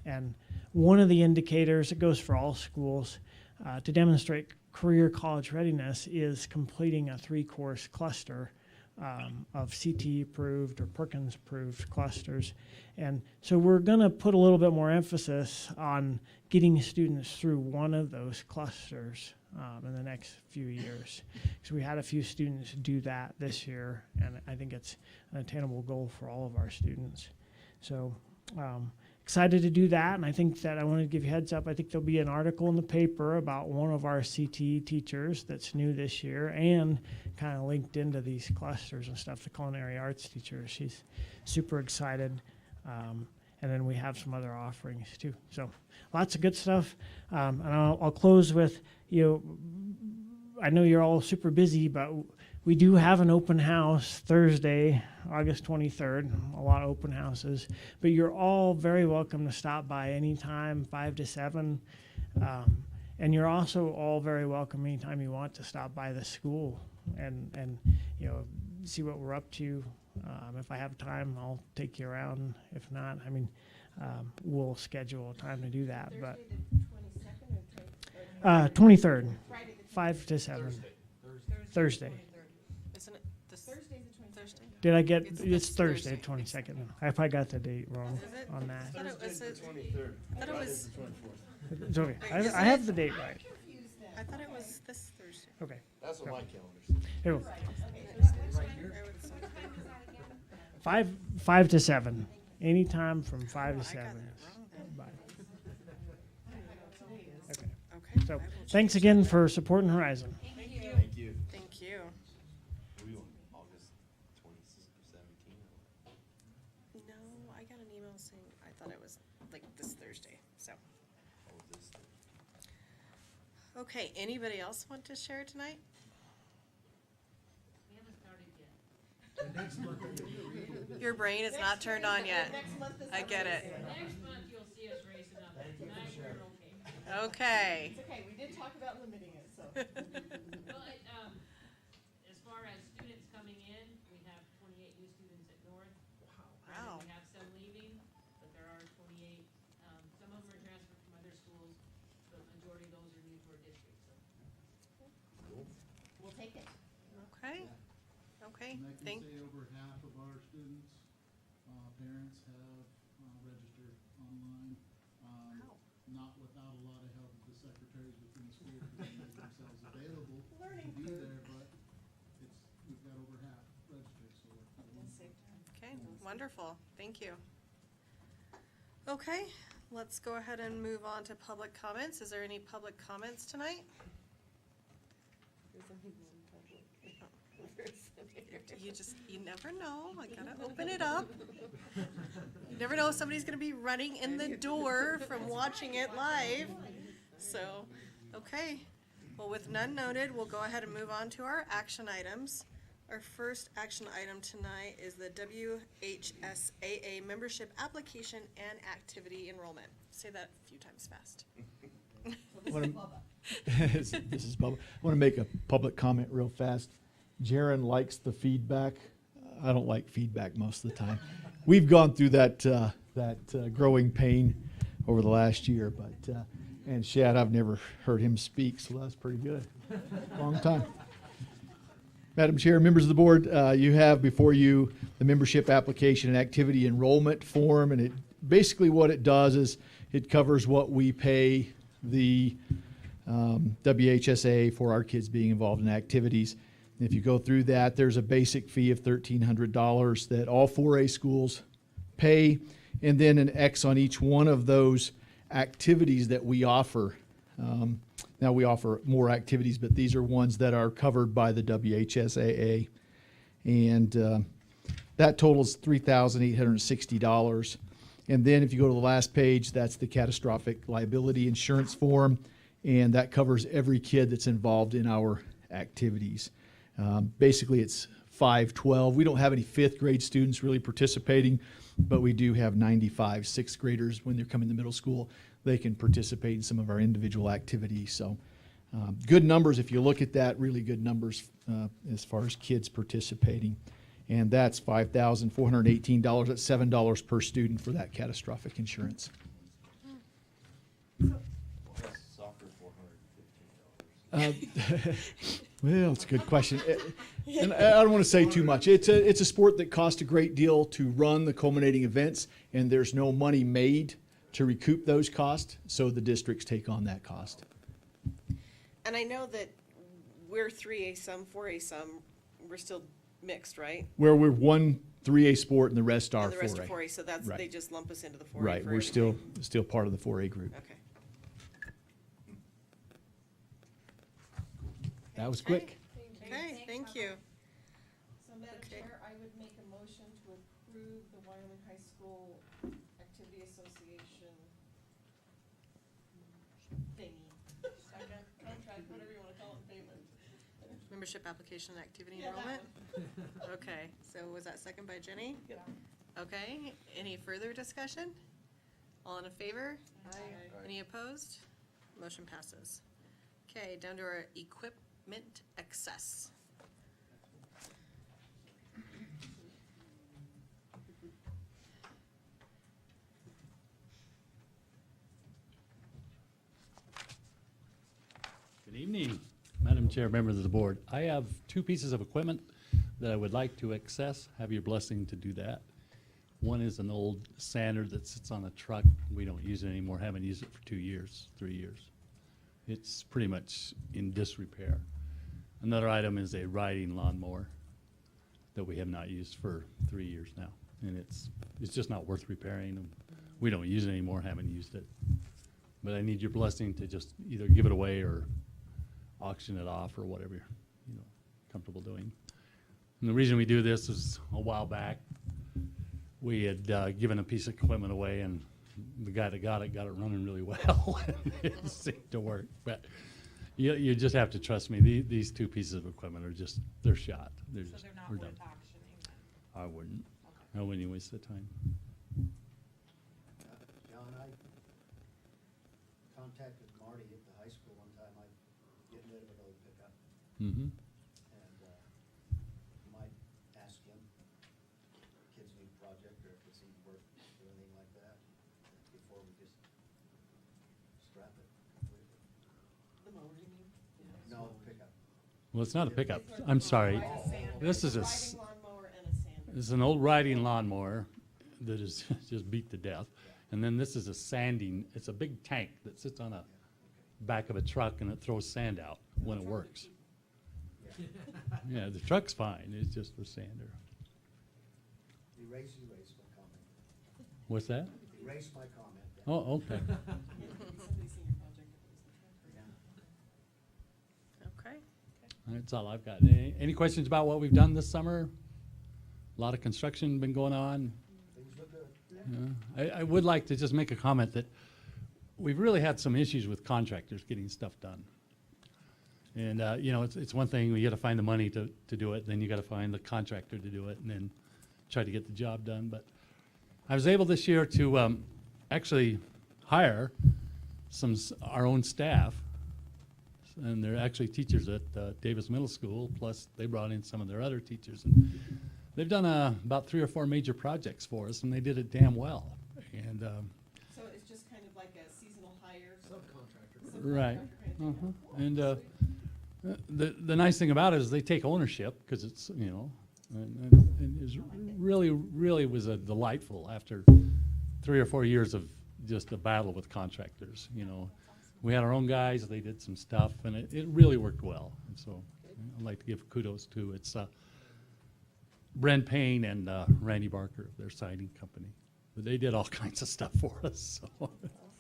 [SPEAKER 13] And one of the indicators, it goes for all schools, to demonstrate career college readiness is completing a 3-course cluster of CT approved or Perkins approved clusters. And so we're going to put a little bit more emphasis on getting students through one of those clusters in the next few years. So we had a few students do that this year, and I think it's an attainable goal for all of our students. So excited to do that, and I think that I wanted to give you a heads up. I think there'll be an article in the paper about one of our CT teachers that's new this year and kind of linked into these clusters and stuff, the culinary arts teacher. She's super excited. And then we have some other offerings too. So lots of good stuff. And I'll close with, I know you're all super busy, but we do have an open house Thursday, August 23rd, a lot of open houses. But you're all very welcome to stop by anytime, 5 to 7. And you're also all very welcome anytime you want to stop by the school and see what we're up to. If I have time, I'll take you around. If not, we'll schedule a time to do that.
[SPEAKER 1] Thursday
[SPEAKER 13] But
[SPEAKER 1] the 22nd or
[SPEAKER 13] 23rd,
[SPEAKER 1] Friday the
[SPEAKER 13] 5 to 7.
[SPEAKER 1] Thursday.
[SPEAKER 13] Thursday.
[SPEAKER 1] Isn't it this
[SPEAKER 2] Thursday's the 22nd.
[SPEAKER 1] Thursday?
[SPEAKER 13] Did I get?
[SPEAKER 1] It's
[SPEAKER 13] It's
[SPEAKER 1] this
[SPEAKER 13] Thursday,
[SPEAKER 1] Thursday.
[SPEAKER 13] 22nd. I probably got the date wrong
[SPEAKER 1] Is it?
[SPEAKER 13] on
[SPEAKER 1] I
[SPEAKER 13] that.
[SPEAKER 1] thought it was,
[SPEAKER 10] Thursday's the 23rd.
[SPEAKER 1] I thought it was,
[SPEAKER 13] It's okay.
[SPEAKER 1] Wait,
[SPEAKER 13] I have the date right.
[SPEAKER 1] I thought it was this Thursday.
[SPEAKER 13] Okay.
[SPEAKER 10] That's what my calendar says.
[SPEAKER 13] Here we go.
[SPEAKER 1] I would have said
[SPEAKER 13] 5 to 7. Anytime from 5
[SPEAKER 1] Oh,
[SPEAKER 13] to
[SPEAKER 1] I got
[SPEAKER 13] 7.
[SPEAKER 1] that wrong then.
[SPEAKER 13] Bye. Okay.
[SPEAKER 1] Okay.
[SPEAKER 13] So
[SPEAKER 1] I will
[SPEAKER 13] thanks
[SPEAKER 1] change
[SPEAKER 13] again
[SPEAKER 1] that.
[SPEAKER 13] for supporting Horizon.
[SPEAKER 10] Thank you.
[SPEAKER 1] Thank you.
[SPEAKER 10] Are we on August 2017?
[SPEAKER 1] No, I got an email saying, I thought it was like this Thursday, so.
[SPEAKER 10] Or was this?
[SPEAKER 1] Okay, anybody else want to share tonight?
[SPEAKER 2] We haven't started yet.
[SPEAKER 1] Your brain is not turned on yet.
[SPEAKER 2] Next month is.
[SPEAKER 1] I get it.
[SPEAKER 2] Next month you'll see us racing up. Tonight we're okay.
[SPEAKER 1] Okay.
[SPEAKER 2] It's okay, we did talk about limiting it, so. Well, as far as students coming in, we have 28 new students at North.
[SPEAKER 1] Wow.
[SPEAKER 2] We have some leaving, but there are 28. Some of them are transferred from other schools, but the majority of those are new to our district, so. We'll take it.
[SPEAKER 1] Okay. Okay,
[SPEAKER 14] And I can
[SPEAKER 1] thank,
[SPEAKER 14] say over half of our students, parents have registered online.
[SPEAKER 1] Wow.
[SPEAKER 14] Not without a lot of help of the secretaries within the school, because they make themselves available to be there, but we've got over half registered, so.
[SPEAKER 1] okay, wonderful, thank you. Okay, let's go ahead and move on to public comments. Is there any public comments tonight? You never know, I gotta open it up. You never know if somebody's gonna be running in the door from watching it live. So, okay, well, with none noted, we'll go ahead and move on to our action items. Our first action item tonight is the WHSAA membership application and activity enrollment. Say that a few times fast.
[SPEAKER 15] This is Bubba. I want to make a public comment real fast. Jaron likes the feedback. I don't like feedback most of the time. We've gone through that growing pain over the last year, but and Shad, I've never heard him speak, so that's pretty good. Long time. Madam Chair, members of the board, you have before you the membership application and activity enrollment form, and it basically what it does is it covers what we pay the WHSA for our kids being involved in activities. If you go through that, there's a basic fee of $1,300 that all 4A schools pay, and then an X on each one of those activities that we offer. Now we offer more activities, but these are ones that are covered by the WHSAA. And that totals $3,860. And then if you go to the last page, that's the catastrophic liability insurance form, and that covers every kid that's involved in our activities. Basically, it's 512. We don't have any fifth grade students really participating, but we do have 95 sixth graders when they're coming to middle school. They can participate in some of our individual activities. So good numbers if you look at that, really good numbers as far as kids participating. And that's $5,418. That's $7 per student for that catastrophic insurance.
[SPEAKER 10] Soccer $415.
[SPEAKER 15] Well, it's a good question. And I don't want to say too much. It's a sport that costs a great deal to run the culminating events, and there's no money made to recoup those costs, so the districts take on that cost.
[SPEAKER 1] And I know that we're 3A some, 4A some, we're still mixed, right?
[SPEAKER 15] Where we're one 3A sport and the rest are
[SPEAKER 1] And the rest
[SPEAKER 15] 4A.
[SPEAKER 1] are 4A, so that's,
[SPEAKER 15] Right.
[SPEAKER 1] they just lump us into the 4A
[SPEAKER 15] Right,
[SPEAKER 1] for
[SPEAKER 15] we're
[SPEAKER 1] everything.
[SPEAKER 15] still part of the 4A group.
[SPEAKER 1] Okay.
[SPEAKER 15] That was quick.
[SPEAKER 1] Okay, thank you.
[SPEAKER 2] So, Madam
[SPEAKER 1] Okay.
[SPEAKER 2] Chair, I would make a motion to approve the Wyoming High School Activity Association thingy. Second, contract, whatever you wanna call it, payment.
[SPEAKER 1] Membership application and activity
[SPEAKER 2] Yeah, that
[SPEAKER 1] enrollment? Okay, so was that second by Jenny?
[SPEAKER 2] Yeah.
[SPEAKER 1] Okay, any further discussion? All in favor?
[SPEAKER 2] Aye.
[SPEAKER 1] Any opposed? Motion passes. Okay, down to our equipment excess.
[SPEAKER 16] Good evening, Madam Chair, members of the board. I have two pieces of equipment that I would like to access. Have your blessing to do that. One is an old sander that sits on a truck. We don't use it anymore, haven't used it for 2 years, 3 years. It's pretty much in disrepair. Another item is a riding lawnmower. that we have not used for 3 years now. And it's just not worth repairing. And we don't use it anymore, haven't used it. But I need your blessing to just either give it away or auction it off or whatever you're, comfortable doing. And the reason we do this is a while back, we had given a piece of equipment away, and the guy that got it running really well. It seemed to work. But you just have to trust me. These two pieces of equipment are just, they're shot.
[SPEAKER 6] So they're not
[SPEAKER 16] we're
[SPEAKER 6] worth
[SPEAKER 16] done.
[SPEAKER 6] auctioning then?
[SPEAKER 16] I wouldn't. I wouldn't even waste the time.
[SPEAKER 8] John, I contacted Marty at the high school one time, I'm getting rid of an old pickup,
[SPEAKER 16] Mm-hmm.
[SPEAKER 8] and, you might ask him, kids need project, or if it's even worth doing anything like that, before we just scrap it completely.
[SPEAKER 1] The mower, you mean?
[SPEAKER 8] No, pickup.
[SPEAKER 16] Well, it's not a pickup. I'm sorry. This is
[SPEAKER 1] Riding lawnmower and a sander.
[SPEAKER 16] this is an old riding lawnmower that is just beat to death. And then this is a sanding, it's a big tank that sits on a back of a truck, and it throws sand out when it works. Yeah, the truck's fine, it's just the sander.
[SPEAKER 8] Erase my comment.
[SPEAKER 16] What's that?
[SPEAKER 8] Erase my comment. then.
[SPEAKER 16] Oh, okay.
[SPEAKER 1] Okay.
[SPEAKER 16] That's all I've got. Any questions about what we've done this summer? A lot of construction been going on.
[SPEAKER 8] Things look good.
[SPEAKER 16] I would like to just make a comment that we've really had some issues with contractors getting stuff done. And, it's one thing, we gotta find the money to do it, then you gotta find the contractor to do it, and then try to get the job done. But I was able this year to actually hire our own staff, and they're actually teachers at Davis Middle School, plus they brought in some of their other teachers. And they've done about 3 or 4 major projects for us, and they did it damn well. And
[SPEAKER 1] So it's just kind of like a seasonal hire?
[SPEAKER 4] Subcontractor.
[SPEAKER 16] right, and the nice thing about it is they take ownership, because it's and it really was a delightful after 3 or 4 years of just a battle with contractors. We had our own guys, they did some stuff, and it really worked well. And so I'd like to give kudos to Brent Payne and Randy Barker of their siding company. But they did all kinds of stuff for us. So.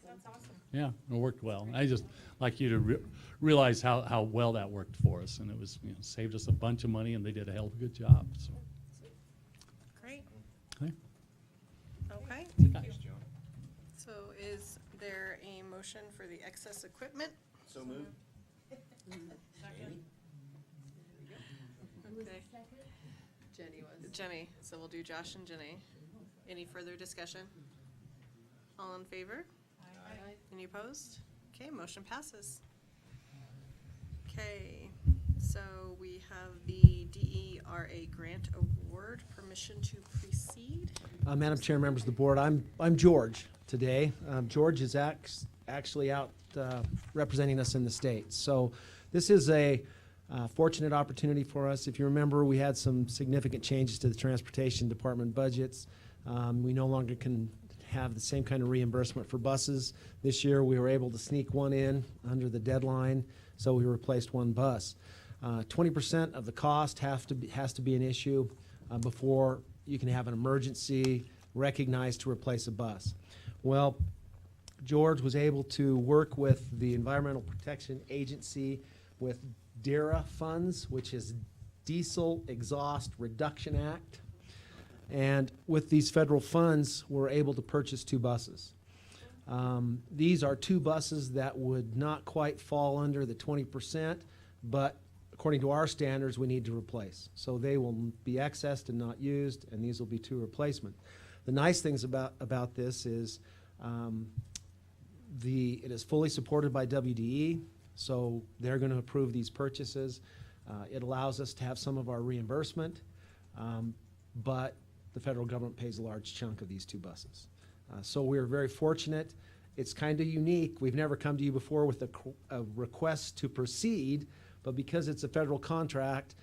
[SPEAKER 6] That's awesome.
[SPEAKER 16] Yeah, it worked well. I just like you to realize how well that worked for us, and it was saved us a bunch of money, and they did a hell of a good job. So.
[SPEAKER 1] Great.
[SPEAKER 16] Okay.
[SPEAKER 1] Okay.
[SPEAKER 10] Thanks, John.
[SPEAKER 1] So is there a motion for the excess equipment?
[SPEAKER 10] So moved.
[SPEAKER 1] Okay. Jenny, so we'll do Josh and Jenny. Any further discussion? All in favor?
[SPEAKER 6] Aye.
[SPEAKER 1] Any opposed? Okay, motion passes. Okay, so we have the DERA grant award, permission to proceed.
[SPEAKER 4] Madam Chair, members of the board, I'm George today. George is actually out representing us in the States. So this is a fortunate opportunity for us. If you remember, we had some significant changes to the Transportation Department budgets. We no longer can have the same kind of reimbursement for buses. This year, we were able to sneak one in under the deadline, so we replaced one bus. 20% of the cost has to be an issue before you can have an emergency recognized to replace a bus. Well, George was able to work with the Environmental Protection Agency with DERA funds, which is Diesel Exhaust Reduction Act. And with these federal funds, we're able to purchase 2 buses. These are 2 buses that would not quite fall under the 20%, but according to our standards, we need to replace. So they will be accessed and not used, and these will be 2 replacements. The nice things about this is it is fully supported by WDE, so they're going to approve these purchases. It allows us to have some of our reimbursement, but the federal government pays a large chunk of these 2 buses. So we're very fortunate. It's kind of unique. We've never come to you before with a request to proceed, but because it's a federal contract,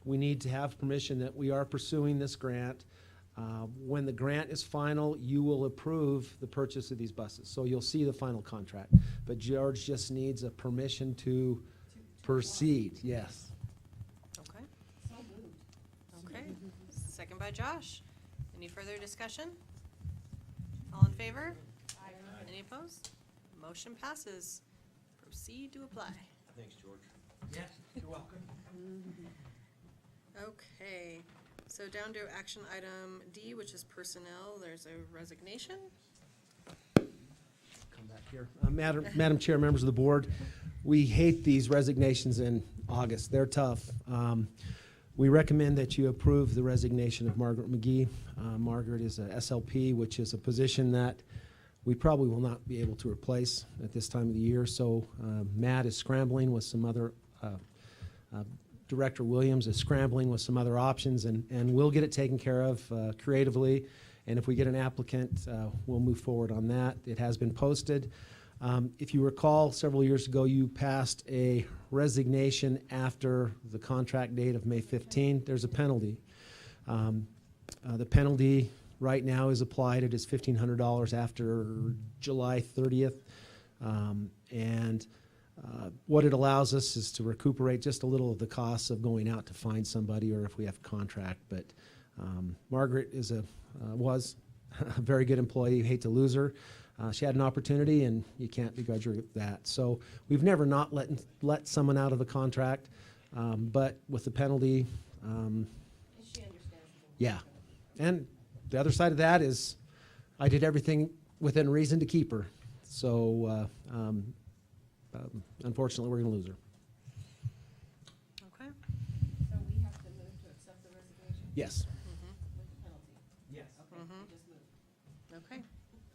[SPEAKER 4] we need to have permission that we are pursuing this grant. When the grant is final, you will approve the purchase of these buses. So you'll see the final contract. But George just needs a permission to proceed, yes.
[SPEAKER 1] Okay. So moved. Okay. by Josh. Any further discussion? All in favor? Aye. Any opposed? Motion passes. Proceed to apply.
[SPEAKER 10] Thanks, George.
[SPEAKER 12] Yes, you're welcome.
[SPEAKER 1] Okay, so down to action item D, which is personnel. There's a resignation.
[SPEAKER 4] Come back here. Madam Chair, members of the board, we hate these resignations in August. They're tough. We recommend that you approve the resignation of Margaret McGee. Margaret is a SLP, which is a position that we probably will not be able to replace at this time of the year. So Matt is scrambling with some other, Director Williams is scrambling with some other options, and we'll get it taken care of creatively. And if we get an applicant, we'll move forward on that. It has been posted. If you recall, several years ago, you passed a resignation after the contract date of May 15. There's a penalty. The penalty right now is applied. It is $1,500 after July 30th. What it allows us is to recuperate just a little of the costs of going out to find somebody, or if we have a contract. But Margaret was a very good employee. You hate to lose her. She had an opportunity, and you can't begrudge her that. So we've never not let someone out of the contract, but with the penalty,
[SPEAKER 3] She understands.
[SPEAKER 4] yeah. And the other side of that is I did everything within reason to keep her. So unfortunately, we're going to lose her.
[SPEAKER 1] Okay.
[SPEAKER 3] So we have to move to accept the resignation
[SPEAKER 4] Yes.
[SPEAKER 3] with the penalty?
[SPEAKER 12] Yes.
[SPEAKER 3] Okay, we just moved.
[SPEAKER 1] Okay.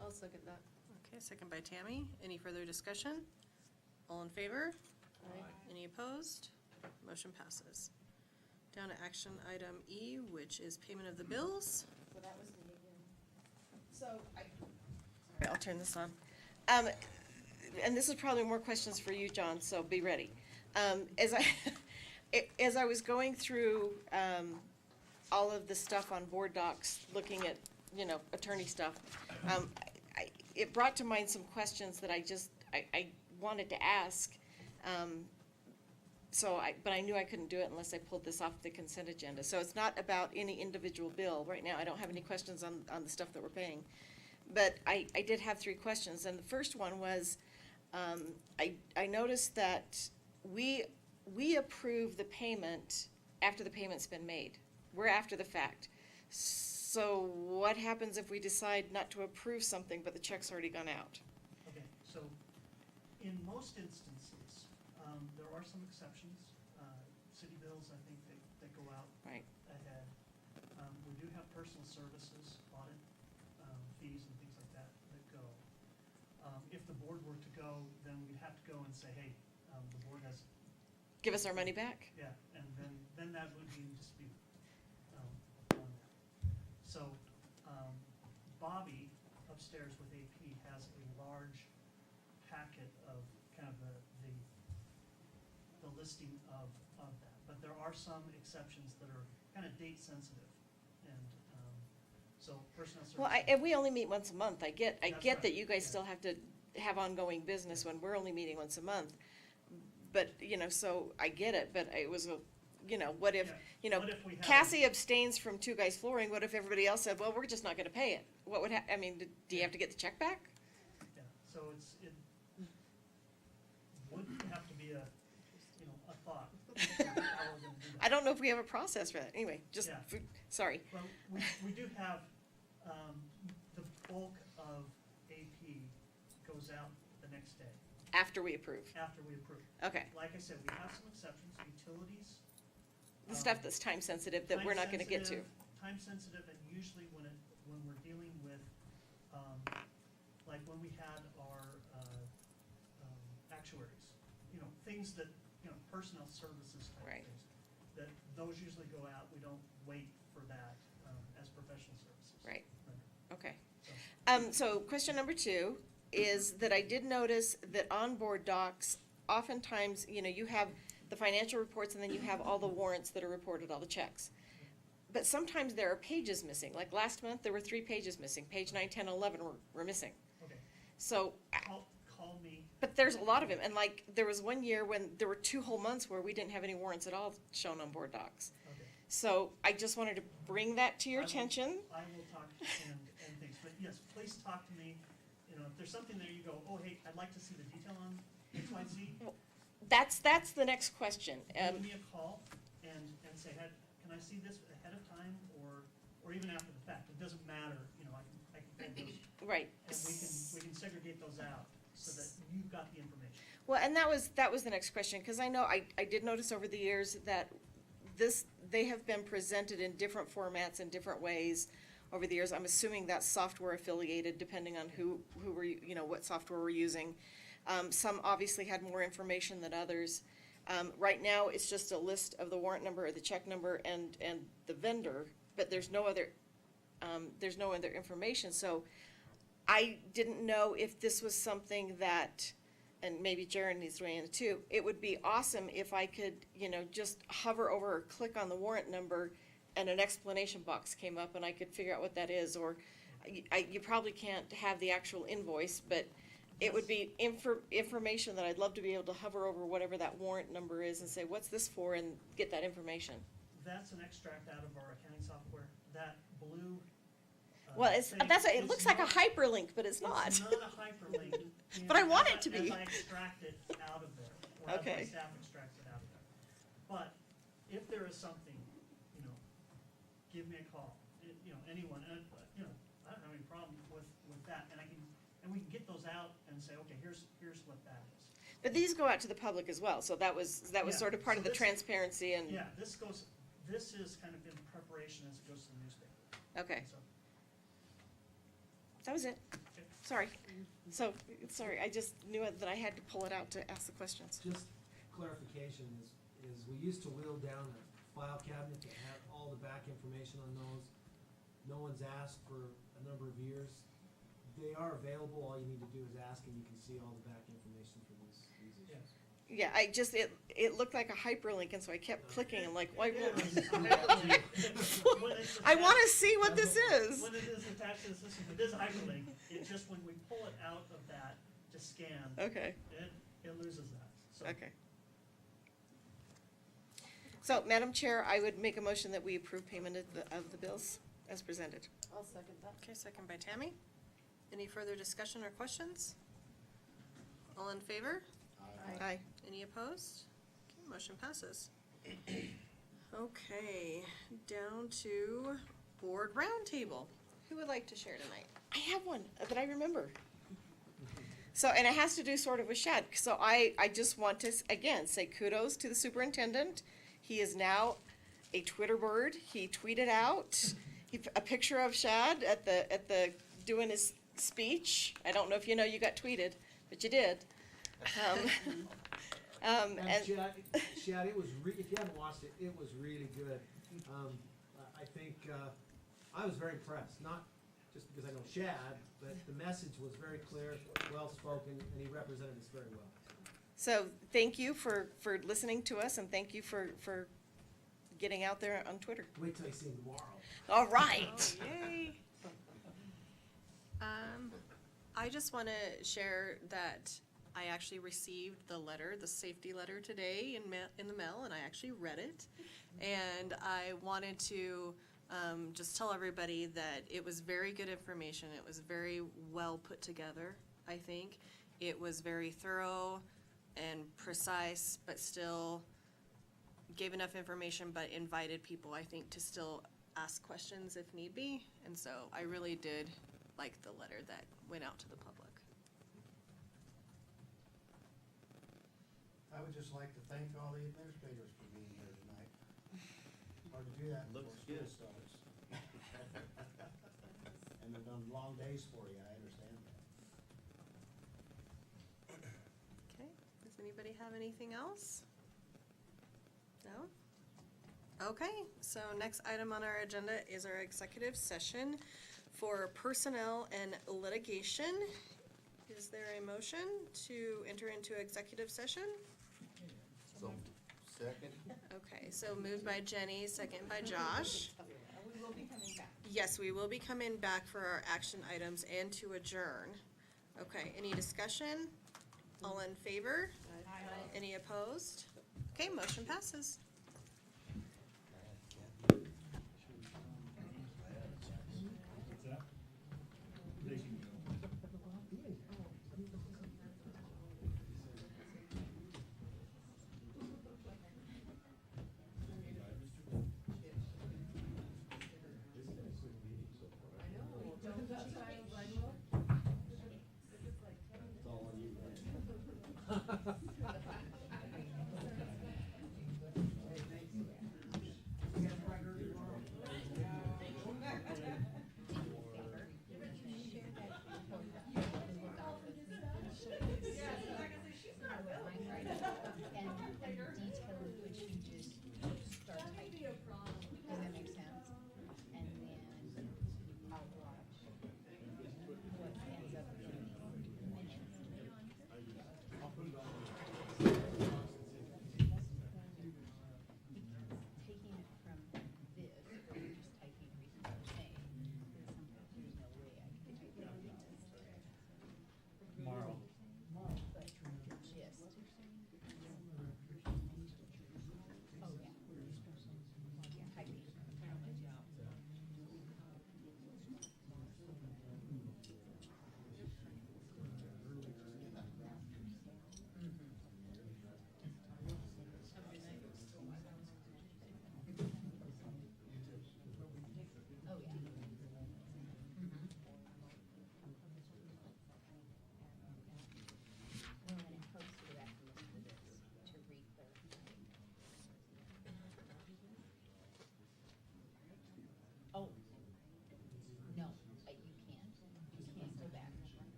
[SPEAKER 3] I'll second that.
[SPEAKER 1] Okay, second by Tammy. Any further discussion? All in favor? Any opposed? Motion passes. Down to action item E, which is payment of the bills.
[SPEAKER 3] So that was me again. So sorry, I'll turn this on. And this is probably more questions for you, John, so be ready. As I was going through, all of the stuff on board docs, looking at, attorney stuff, it brought to mind some questions that I wanted to ask. But I knew I couldn't do it unless I pulled this off the consent agenda. So it's not about any individual bill. Right now, I don't have any questions on the stuff that we're paying. But I did have 3 questions, and the first one was, I noticed that we approve the payment after the payment's been made. We're after the fact. So what happens if we decide not to approve something, but the check's already gone out?
[SPEAKER 11] Okay, so in most instances, there are some exceptions. City bills, I think, they go out
[SPEAKER 3] Right.
[SPEAKER 11] ahead. We do have personal services, audit fees and things like that go. If the board were to go, then we'd have to go and say, hey, the board has,
[SPEAKER 3] Give us our money back?
[SPEAKER 11] yeah, and then that would be in dispute. On that. So, Bobby upstairs with AP has a large packet of kind of the listing of that. But there are some exceptions that are kind of date sensitive, and, so personnel services.
[SPEAKER 3] Well, and we only meet once a month. I get
[SPEAKER 11] That's
[SPEAKER 3] that
[SPEAKER 11] right,
[SPEAKER 3] you guys
[SPEAKER 11] yeah.
[SPEAKER 3] still have to have ongoing business when we're only meeting once a month. But, so I get it, but it was what if,
[SPEAKER 11] Yeah. What if we had-
[SPEAKER 3] Cassie abstains from Two Guys Flooring, what if everybody else said, well, we're just not gonna pay it? What would do you have to get the check back?
[SPEAKER 11] Yeah, so it would have to be a thought. How we're gonna do that.
[SPEAKER 3] I don't know if we have a process for that. Anyway, just,
[SPEAKER 11] Yeah.
[SPEAKER 3] sorry.
[SPEAKER 11] Well, we do have, the bulk of AP goes out the next day,
[SPEAKER 3] After we approve.
[SPEAKER 11] after we approve.
[SPEAKER 3] Okay.
[SPEAKER 11] Like I said, we have some exceptions, utilities.
[SPEAKER 3] The stuff that's time sensitive that we're not gonna get to.
[SPEAKER 11] Time sensitive, and usually when we're dealing with, like when we had our, actuaries, things that, personnel services type
[SPEAKER 3] Right.
[SPEAKER 11] things. That those usually go out, we don't wait for that, as professional services.
[SPEAKER 3] Right.
[SPEAKER 11] Rendered.
[SPEAKER 3] Okay. So question number 2 is that I did notice that on board docs, oftentimes, you have the financial reports and then you have all the warrants that are reported, all the checks. But sometimes there are pages missing. Like last month, there were 3 pages missing. Page 9, 10, 11 were missing.
[SPEAKER 11] Okay,
[SPEAKER 3] So,
[SPEAKER 11] call me,
[SPEAKER 3] but there's a lot of them. And like, there was one year when there were 2 whole months where we didn't have any warrants at all shown on board docs.
[SPEAKER 11] okay.
[SPEAKER 3] So I just wanted to bring that to your
[SPEAKER 11] I will-
[SPEAKER 3] attention.
[SPEAKER 11] I will talk and things, but yes, please talk to me, you know, if there's something there you go, oh, hey, I'd like to see the detail on X, Y, Z.
[SPEAKER 3] That's the next question.
[SPEAKER 11] Give me a call and say, hey, can I see this ahead of time or even after the fact? It doesn't matter, you know, I can pull those,
[SPEAKER 3] Right.
[SPEAKER 11] and we can segregate those out so that you've got the information.
[SPEAKER 3] Well, and that was the next question, because I know I did notice over the years that they have been presented in different formats in different ways over the years. I'm assuming that's software affiliated, depending on who were, you know, what software we're using. Some obviously had more information than others. Right now, it's just a list of the warrant number or the check number and the vendor, but there's no other information. So I didn't know if this was something that, and maybe Jared needs to weigh in too, it would be awesome if I could, you know, just hover over or click on the warrant number and an explanation box came up and I could figure out what that is, or you probably can't have the actual invoice, but it would be information that I'd love to be able to hover over whatever that warrant number is and say, what's this for, and get that information.
[SPEAKER 11] That's an extract out of our accounting software, that blue.
[SPEAKER 3] Well,
[SPEAKER 11] thing
[SPEAKER 3] it
[SPEAKER 11] is
[SPEAKER 3] looks like a
[SPEAKER 11] not-
[SPEAKER 3] hyperlink, but it's not.
[SPEAKER 11] It's not a hyperlink.
[SPEAKER 3] But I want it to be.
[SPEAKER 11] As I extract it out of there, or have my
[SPEAKER 3] Okay.
[SPEAKER 11] staff extract it out of there. But if there is something, you know, give me a call, you know, anyone, and, you know, I don't have any problem with that, and we can get those out and say, okay, here's what that is.
[SPEAKER 3] But these go out to the public as well, so that was
[SPEAKER 11] Yeah,
[SPEAKER 3] sort of part
[SPEAKER 11] so
[SPEAKER 3] of the
[SPEAKER 11] this-
[SPEAKER 3] transparency and,
[SPEAKER 11] Yeah, this is kind of in preparation as it goes to the newspaper.
[SPEAKER 3] okay,
[SPEAKER 11] So,
[SPEAKER 3] that was it.
[SPEAKER 11] okay.
[SPEAKER 3] Sorry. So, sorry, I just knew that I had to pull it out to ask the questions.
[SPEAKER 4] Just clarification is we used to wheel down a file cabinet that had all the back information on those. No one's asked for a number of years. They are available, all you need to do is ask and you can see all the back information for these issues.
[SPEAKER 3] Yeah, it looked like a hyperlink, and so I kept clicking, and like, why
[SPEAKER 11] It
[SPEAKER 3] won't
[SPEAKER 11] is. When it's
[SPEAKER 3] I wanna
[SPEAKER 11] attached-
[SPEAKER 3] see what this is.
[SPEAKER 11] When it is attached to the system, it is a hyperlink, it's just when we pull it out of that to scan,
[SPEAKER 3] Okay,
[SPEAKER 11] it loses that, so.
[SPEAKER 3] okay. So, Madam Chair, I would make a motion that we approve payment of the bills as presented.
[SPEAKER 1] I'll second that. Okay, second by Tammy. Any further discussion or questions? All in favor?
[SPEAKER 3] Aye.
[SPEAKER 1] Any opposed? Okay, motion passes. Okay, down to board roundtable. Who would like to share tonight?
[SPEAKER 3] I have one that I remember. So, and it has to do sort of with Shad. So I just want to, again, say kudos to the superintendent. He is now a Twitter bird. He tweeted out a picture of Shad at the doing his speech. I don't know if you know you got tweeted, but you did.
[SPEAKER 4] And
[SPEAKER 3] And
[SPEAKER 4] Shad, it was if you haven't watched it, it was really good. I think, I was very impressed, not just because I know Shad, but the message was very clear, well-spoken, and he represented us very well.
[SPEAKER 3] so thank you for listening to us, and thank you for getting out there on Twitter.
[SPEAKER 4] Wait till you see him tomorrow.
[SPEAKER 3] All right.
[SPEAKER 1] Oh, yay. I just want to share that I actually received the letter, the safety letter today in the mail, and I actually read it. And I wanted to just tell everybody that it was very good information. It was very well put together, I think. It was very thorough and precise, but still gave enough information, but invited people, I think, to still ask questions if need be. And so I really did like the letter that went out to the public.
[SPEAKER 8] I would just like to thank all the administrators for being here tonight. Hard to do that before
[SPEAKER 10] Looks
[SPEAKER 8] school
[SPEAKER 10] good.
[SPEAKER 8] starts. And they've done long days for you, I understand that.
[SPEAKER 1] Okay, does anybody have anything else? No? Okay, so next item on our agenda is our executive session for personnel and litigation. Is there a motion to enter into executive session?
[SPEAKER 10] So, second?
[SPEAKER 1] Okay, so moved by Jenny, second by Josh.
[SPEAKER 3] We will be coming back.
[SPEAKER 1] Yes, we will be coming back for our action items and to adjourn. Okay, any discussion? All in favor? Any opposed? Okay, motion passes.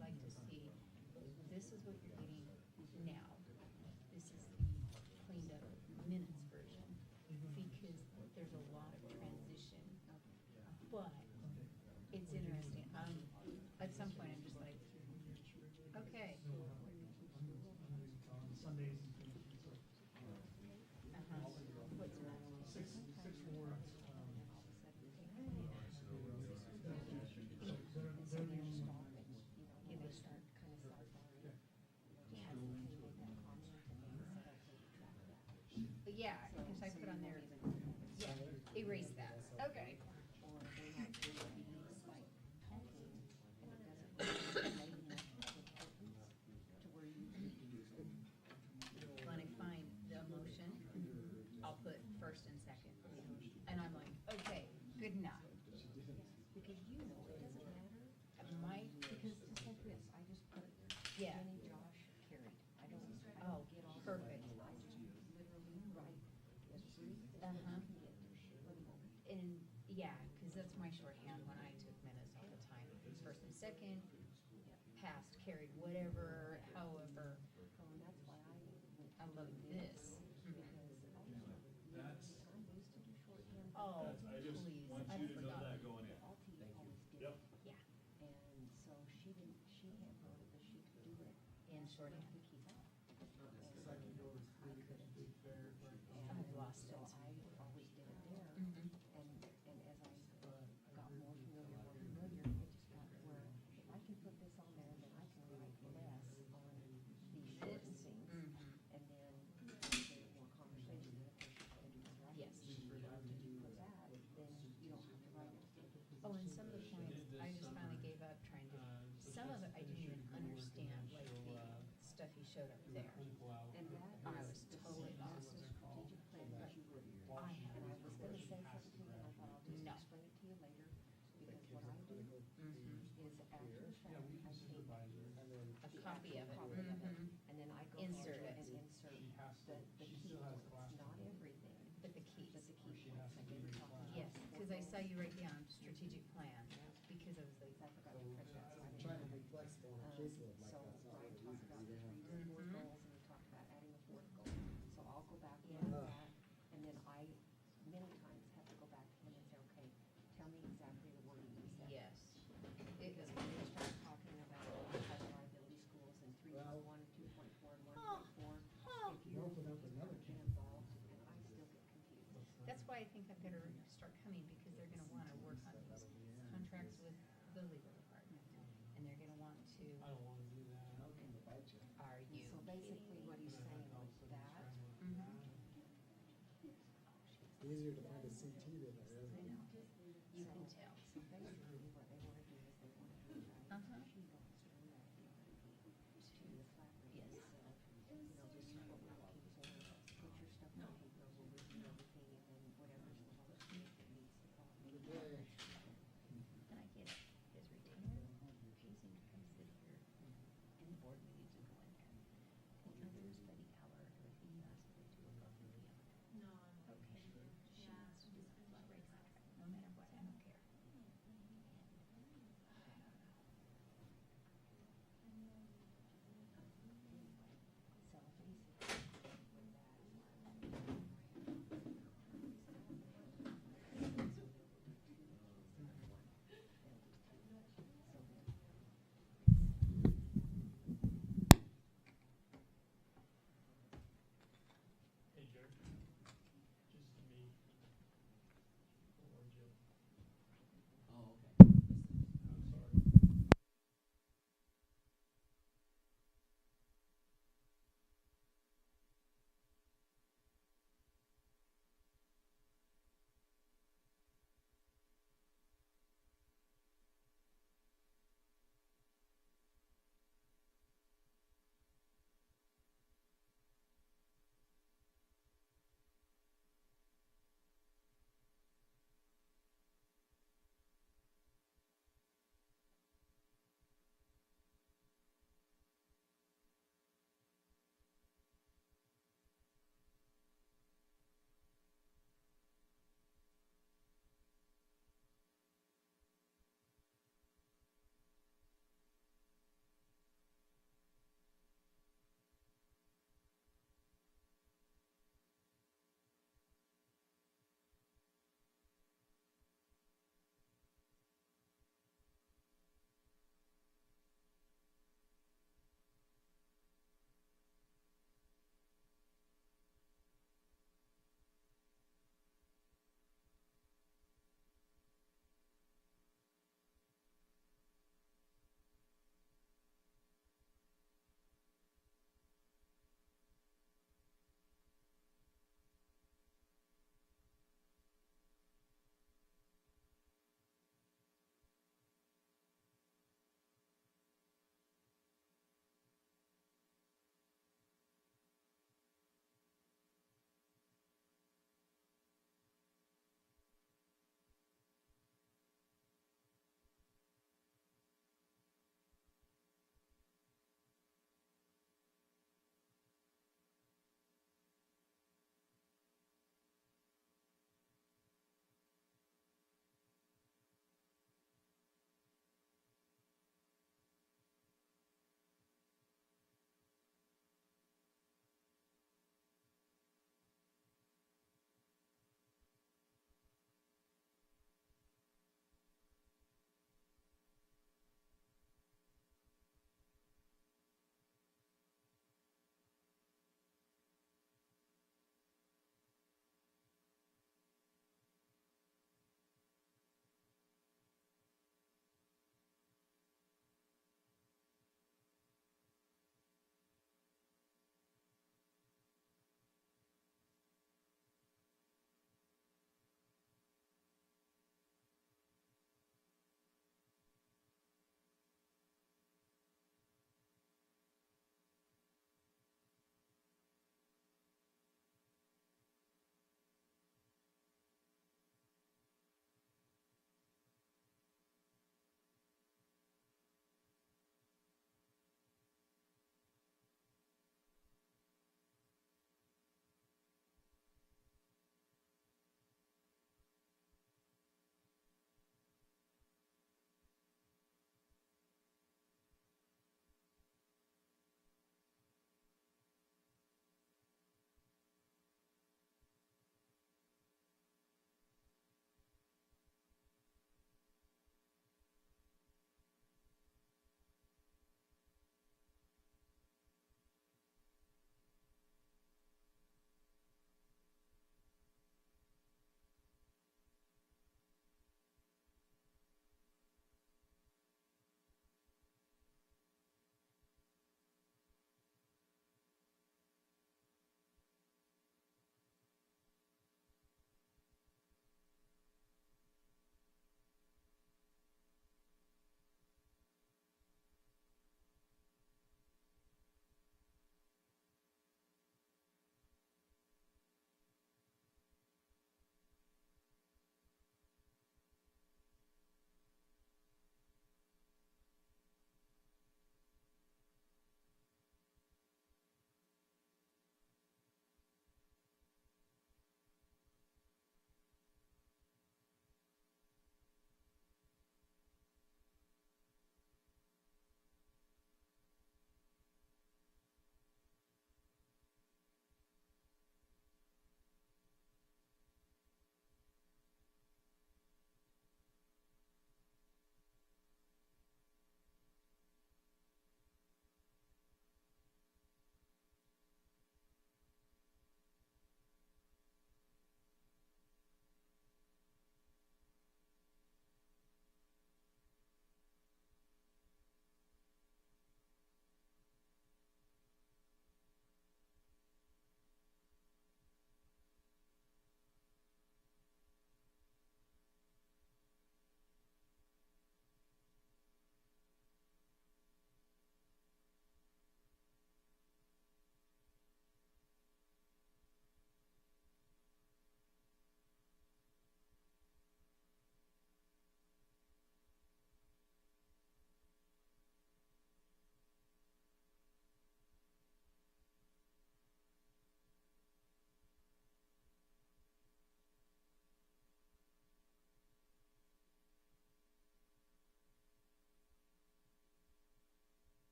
[SPEAKER 5] like to see, this is what you're getting now. This is the cleaned up minutes version, because there's a lot of transition. But it's interesting, at some point, I'm just like, okay.
[SPEAKER 9] Sundays.
[SPEAKER 5] What's next?
[SPEAKER 9] Six wards.
[SPEAKER 5] Yeah, they start kind of sidebar. But yeah, because I put on there, yeah, erase that, okay. When I find the emotion, I'll put first and second. And I'm like, okay, good enough.
[SPEAKER 17] Because you know, it doesn't matter. Because just like this, I just put
[SPEAKER 5] Yeah.
[SPEAKER 17] Jenny, Josh, Carrie. I don't
[SPEAKER 5] Oh,
[SPEAKER 17] get all.
[SPEAKER 5] perfect.
[SPEAKER 17] I just literally write as brief as I
[SPEAKER 5] Uh-huh.
[SPEAKER 17] can get for the moment.
[SPEAKER 5] And, yeah, because that's my shorthand when I took minutes all the time. First and second, passed, carried, whatever, however.
[SPEAKER 17] And that's why
[SPEAKER 5] I love this.
[SPEAKER 17] because I'm used to do shorthand.
[SPEAKER 5] Oh, please, I forgot.
[SPEAKER 14] going in.
[SPEAKER 17] All teams always did.
[SPEAKER 14] Yep.
[SPEAKER 5] Yeah,
[SPEAKER 17] And so she had wrote it, but she could do it.
[SPEAKER 5] in shorthand.
[SPEAKER 17] To keep up.
[SPEAKER 9] Second door is pretty big fair.
[SPEAKER 5] I've lost
[SPEAKER 17] So
[SPEAKER 5] it.
[SPEAKER 17] I always did it there.
[SPEAKER 5] Mhm.
[SPEAKER 17] And as I got more familiar, it just got where if I can put this on there, then I can write less on these shortened things.
[SPEAKER 5] Mhm.
[SPEAKER 17] And then there's more conversation, and of course you gotta do the right.
[SPEAKER 5] Yes.
[SPEAKER 17] If you put that, then you don't have to write it.
[SPEAKER 5] Oh, and some of the points, I just finally gave up trying to, some of it I didn't even understand, like the stuff he showed up there.
[SPEAKER 17] And that
[SPEAKER 5] I
[SPEAKER 17] is
[SPEAKER 5] was
[SPEAKER 17] the
[SPEAKER 5] totally
[SPEAKER 17] secret
[SPEAKER 5] lost.
[SPEAKER 17] strategic plan that you would. And I was gonna say something to you, and I thought I'll just
[SPEAKER 5] No.
[SPEAKER 17] explain it to you later, because what I do
[SPEAKER 5] Mhm.
[SPEAKER 17] is after the fact, I take
[SPEAKER 5] A
[SPEAKER 17] the
[SPEAKER 5] copy of it.
[SPEAKER 17] actual copy of it,
[SPEAKER 5] Mhm.
[SPEAKER 17] and then I go
[SPEAKER 5] Insert
[SPEAKER 17] through
[SPEAKER 5] it.
[SPEAKER 17] and insert the key points, not everything,
[SPEAKER 5] But the keys.
[SPEAKER 17] but the key points, like every topic.
[SPEAKER 5] Yes, because I saw you write down strategic plan, because I was like,
[SPEAKER 17] I forgot to print that, so I didn't.
[SPEAKER 7] Trying to be flexible in a caseload like
[SPEAKER 17] So
[SPEAKER 7] that. so
[SPEAKER 17] Brian
[SPEAKER 7] it's
[SPEAKER 17] talked
[SPEAKER 7] easy
[SPEAKER 17] about
[SPEAKER 7] to
[SPEAKER 17] the
[SPEAKER 7] see.
[SPEAKER 17] 3 to 4
[SPEAKER 5] Mhm.
[SPEAKER 17] goals, and we talked about adding a 4th goal. So I'll go back and
[SPEAKER 5] Yeah.
[SPEAKER 17] look at that, and then I, many times, have to go back to him and say, okay, tell me exactly the wording you said.
[SPEAKER 5] yes.
[SPEAKER 17] Because when they start talking about high liability schools and 3.1, 2.4, and 1.4,
[SPEAKER 5] Oh.
[SPEAKER 17] if you
[SPEAKER 7] Open up another
[SPEAKER 17] get
[SPEAKER 7] can.
[SPEAKER 17] involved, and I still get confused.
[SPEAKER 5] That's why I think I better start coming, because they're gonna wanna work on these contracts with the legal department. And they're gonna want to,
[SPEAKER 9] I don't wanna do that.
[SPEAKER 5] are
[SPEAKER 17] And
[SPEAKER 5] you
[SPEAKER 17] so basically
[SPEAKER 5] kidding
[SPEAKER 17] what
[SPEAKER 5] me?
[SPEAKER 17] he's saying with that,
[SPEAKER 5] Mhm.
[SPEAKER 7] Easier to find a CT than it is.
[SPEAKER 5] I know, you can tell.
[SPEAKER 17] so basically what they wanna do is they wanna
[SPEAKER 5] Uh-huh.
[SPEAKER 17] provide sheet goals from that to the flat rate.
[SPEAKER 5] Yes.
[SPEAKER 17] So, you know, this is what we're looking for, put your stuff on paper, we'll review everything, and then whatever's the most that meets the quality.
[SPEAKER 5] And I get it, his retainer, choosing to come sit here in the board meetings and go in there. The others, Betty Aller, who he asked me to above and beyond.
[SPEAKER 6] No,
[SPEAKER 5] Okay, she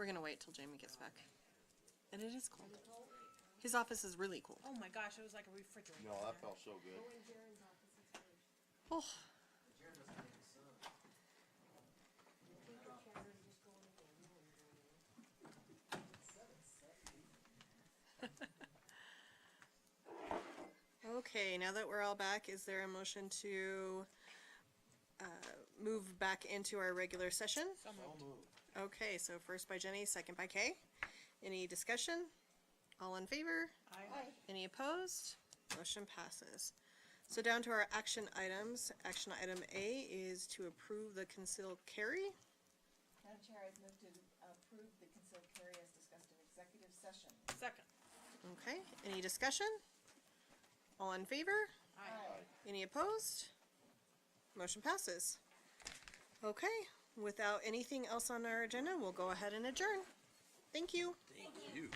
[SPEAKER 1] We're gonna wait till Jamie gets back. And it is cold. His office is really cool.
[SPEAKER 6] Oh my gosh, it was like a refrigerator.
[SPEAKER 10] No, that felt so good.
[SPEAKER 1] Oh. Okay, now that we're all back, is there a motion to move back into our regular session?
[SPEAKER 6] So moved.
[SPEAKER 1] Okay, so first by Jenny, second by Kay. Any discussion? All in favor?
[SPEAKER 6] Aye.
[SPEAKER 1] Any opposed? Motion passes. So down to our action items. Action item A is to approve the concealed carry.
[SPEAKER 3] Madam Chair, I'd move to approve the concealed carry as discussed in executive session.
[SPEAKER 6] Second.
[SPEAKER 1] Okay, any discussion? All in favor?
[SPEAKER 6] Aye.
[SPEAKER 1] Any opposed? Motion passes. Okay, without anything else on our agenda, we'll go ahead and adjourn. Thank you.
[SPEAKER 10] Thank you.